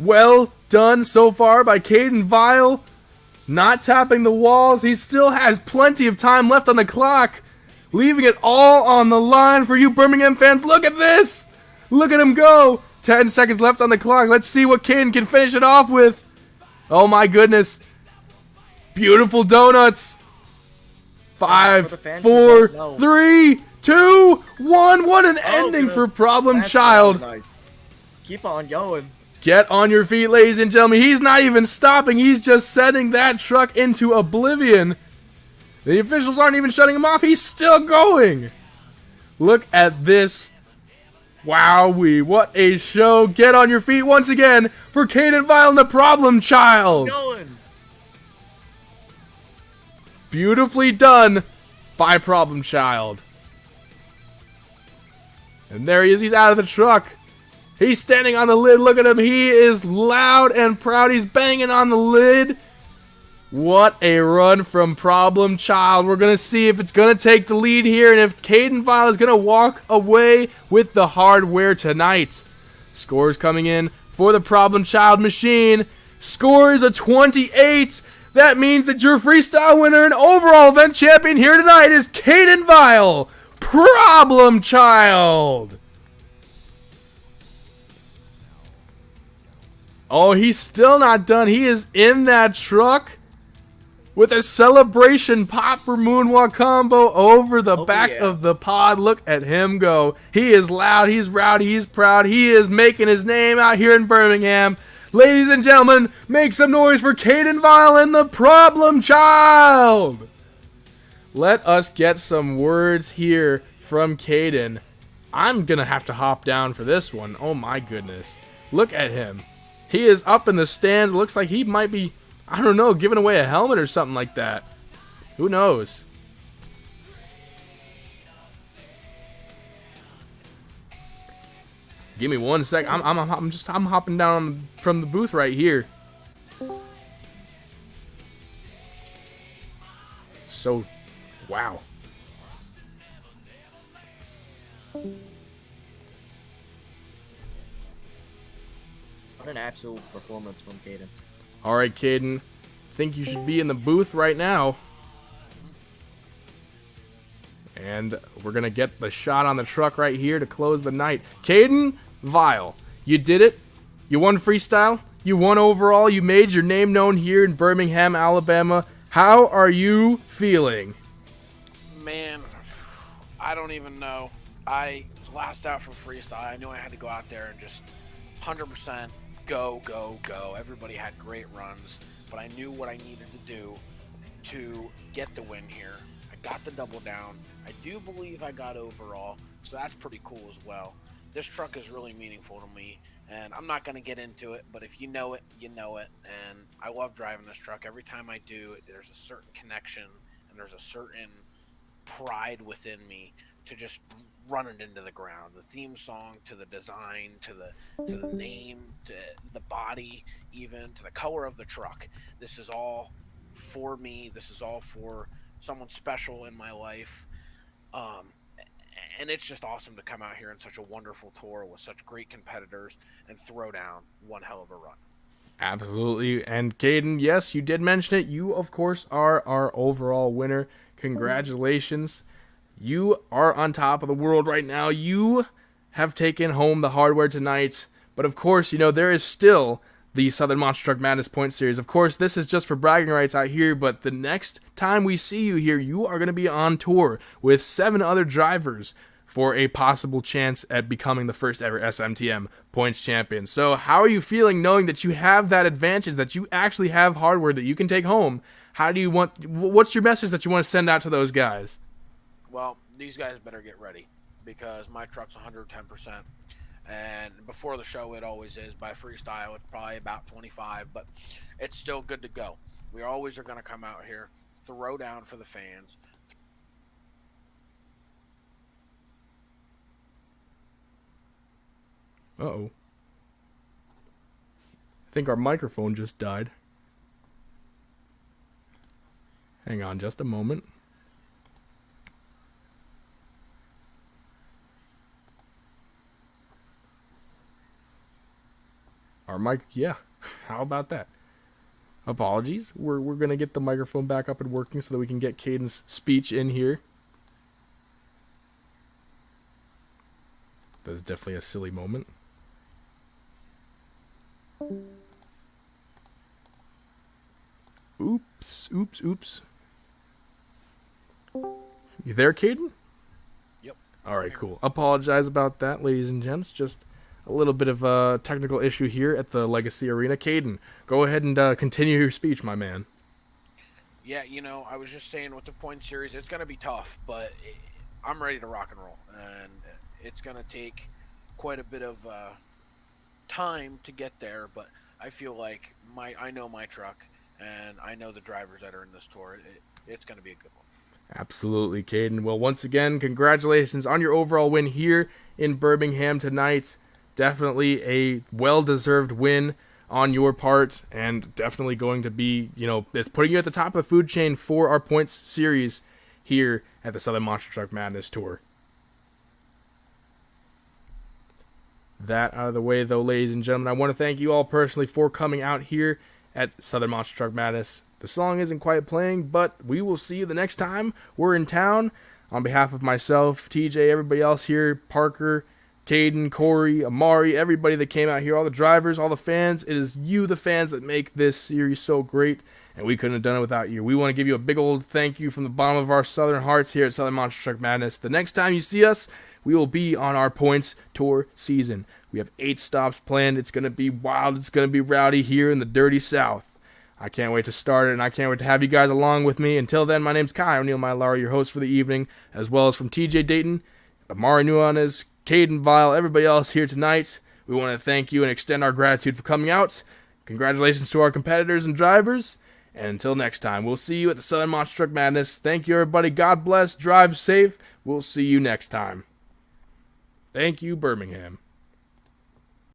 Well done so far by Kaden Vial. Not tapping the walls. He still has plenty of time left on the clock. Leaving it all on the line for you Birmingham fans. Look at this. Look at him go. 10 seconds left on the clock. Let's see what Kaden can finish it off with. Oh my goodness. Beautiful donuts. For 5, the fans 4, who don't know. 3, 2, 1. What an ending good. for Problem That's Child. nice. Keep on going. Get on your feet, ladies and gentlemen. He's not even stopping. He's just sending that truck into oblivion. The officials aren't even shutting him off. He's still going. Look at this. Wowee. What a show. Get on your feet once again for Kaden Vial and the Problem Child. Going. Beautifully done by Problem Child. And there he is. He's out of the truck. He's standing on the lid. Look at him. He is loud and proud. He's banging on the lid. What a run from Problem Child. We're going to see if it's going to take the lead here and if Kaden Vial is going to walk away with the hardware tonight. Scores coming in for the Problem Child machine. Score is a 28. That means that your freestyle winner and overall event champion here tonight is Kaden Vial, Problem Child. Oh, he's still not done. He is in that truck with a celebration popper moonwalk combo over the back yeah. of the pod. Look at him go. He is loud. He's rowdy. He's proud. He is making his name out here in Birmingham. Ladies and gentlemen, make some noise for Kaden Vial and the Problem Child. Let us get some words here from Kaden. I'm going to have to hop down for this one. Oh my goodness. Look at him. He is up in the stands. Looks like he might be, I don't know, giving away a helmet or something like that. Who knows? Give me 1 sec. I'm hopping down from the booth right here. So, wow. What an absolute performance from Kaden. All right, Kaden. Think you should be in the booth right now. And we're going to get the shot on the truck right here to close the night. Kaden Vial, you did it. You won freestyle. You won overall. You made your name known here in Birmingham, Alabama. How are you feeling? Man, I don't even know. I was last out for freestyle. I knew I had to go out there and just 100% go, go, go. Everybody had great runs, but I knew what I needed to do to get the win here. I got the double down. I do believe I got overall, so that's pretty cool as well. This truck is really meaningful to me, and I'm not going to get into it, but if you know it, you know it, and I love driving this truck. Every time I do, there's a certain connection, and there's a certain pride within me to just run it into the ground. The theme song, to the design, to the name, to the body, even to the color of the truck. This is all for me. This is all for someone special in my life. And it's just awesome to come out here in such a wonderful tour with such great competitors and throw down one hell of a run. Absolutely. And Kaden, yes, you did mention it. You, of course, are our overall winner. Congratulations. You are on top of the world right now. You have taken home the hardware tonight. But, of course, you know, there is still the Southern Monster Truck Madness Point Series. Of course, this is just for bragging rights out here, but the next time we see you here, you are going to be on tour with 7 other drivers for a possible chance at becoming the first ever SMTM Points Champion. So how are you feeling knowing that you have that advantage, that you actually have hardware that you can take home? What's your message that you want to send out to those guys? Well, these guys better get ready because my truck's 110%. And before the show, it always is. By freestyle, it's probably about 25, but it's still good to go. We always are going to come out here, throw down for the fans. Uh-oh. I think our microphone just died. Hang on just a moment. Our mic, yeah. How about that? Apologies. We're going to get the microphone back up and working so that we can get Kaden's speech in here. That is definitely a silly moment. Oops. You there, Kaden? Yep. All right, cool. Apologize about that, ladies and gents. Just a little bit of a technical issue here at the Legacy Arena. Caden, go ahead and continue your speech, my man. Yeah, I was just saying with the point series, it's going to be tough, but I'm ready to rock and roll. And it's going to take quite a bit of time to get there, but I feel like I know my truck, and I know the drivers that are in this tour. It's going to be a good one. Absolutely, Caden. Well, once again, congratulations on your overall win here in Birmingham tonight. Definitely a well-deserved win on your part, and definitely going to be, it's putting you at the top of the food chain for our points series here at the Southern Monster Truck Madness Tour. That out of the way, though, ladies and gentlemen, I want to thank you all personally for coming out here at Southern Monster Truck Madness. The song isn't quite playing, but we will see you the next time we're in town. On behalf of myself, TJ, everybody else here, Parker, Kaden, Corey, Amari, everybody that came out here, all the drivers, all the fans. It is you, the fans, that make this series so great, and we couldn't have done it without you. We want to give you a big old thank you from the bottom of our southern hearts here at Southern Monster Truck Madness. The next time you see us, we will be on our points tour season. We have 8 stops planned. It's going to be wild. It's going to be rowdy here in the dirty South. I can't wait to start it, and I can't wait to have you guys along with me. Until then, my name's Kai O'Neill Mylara, your host for the evening, as well as from TJ Dayton, Amari Nuanues, Kaden, Vial, everybody else here tonight. We want to thank you and extend our gratitude for coming out. Congratulations to our competitors and drivers. And until next time, we'll see you at the Southern Monster Truck Madness. Thank you, everybody. God bless. Drive safe. We'll see you next time. Thank you, Birmingham.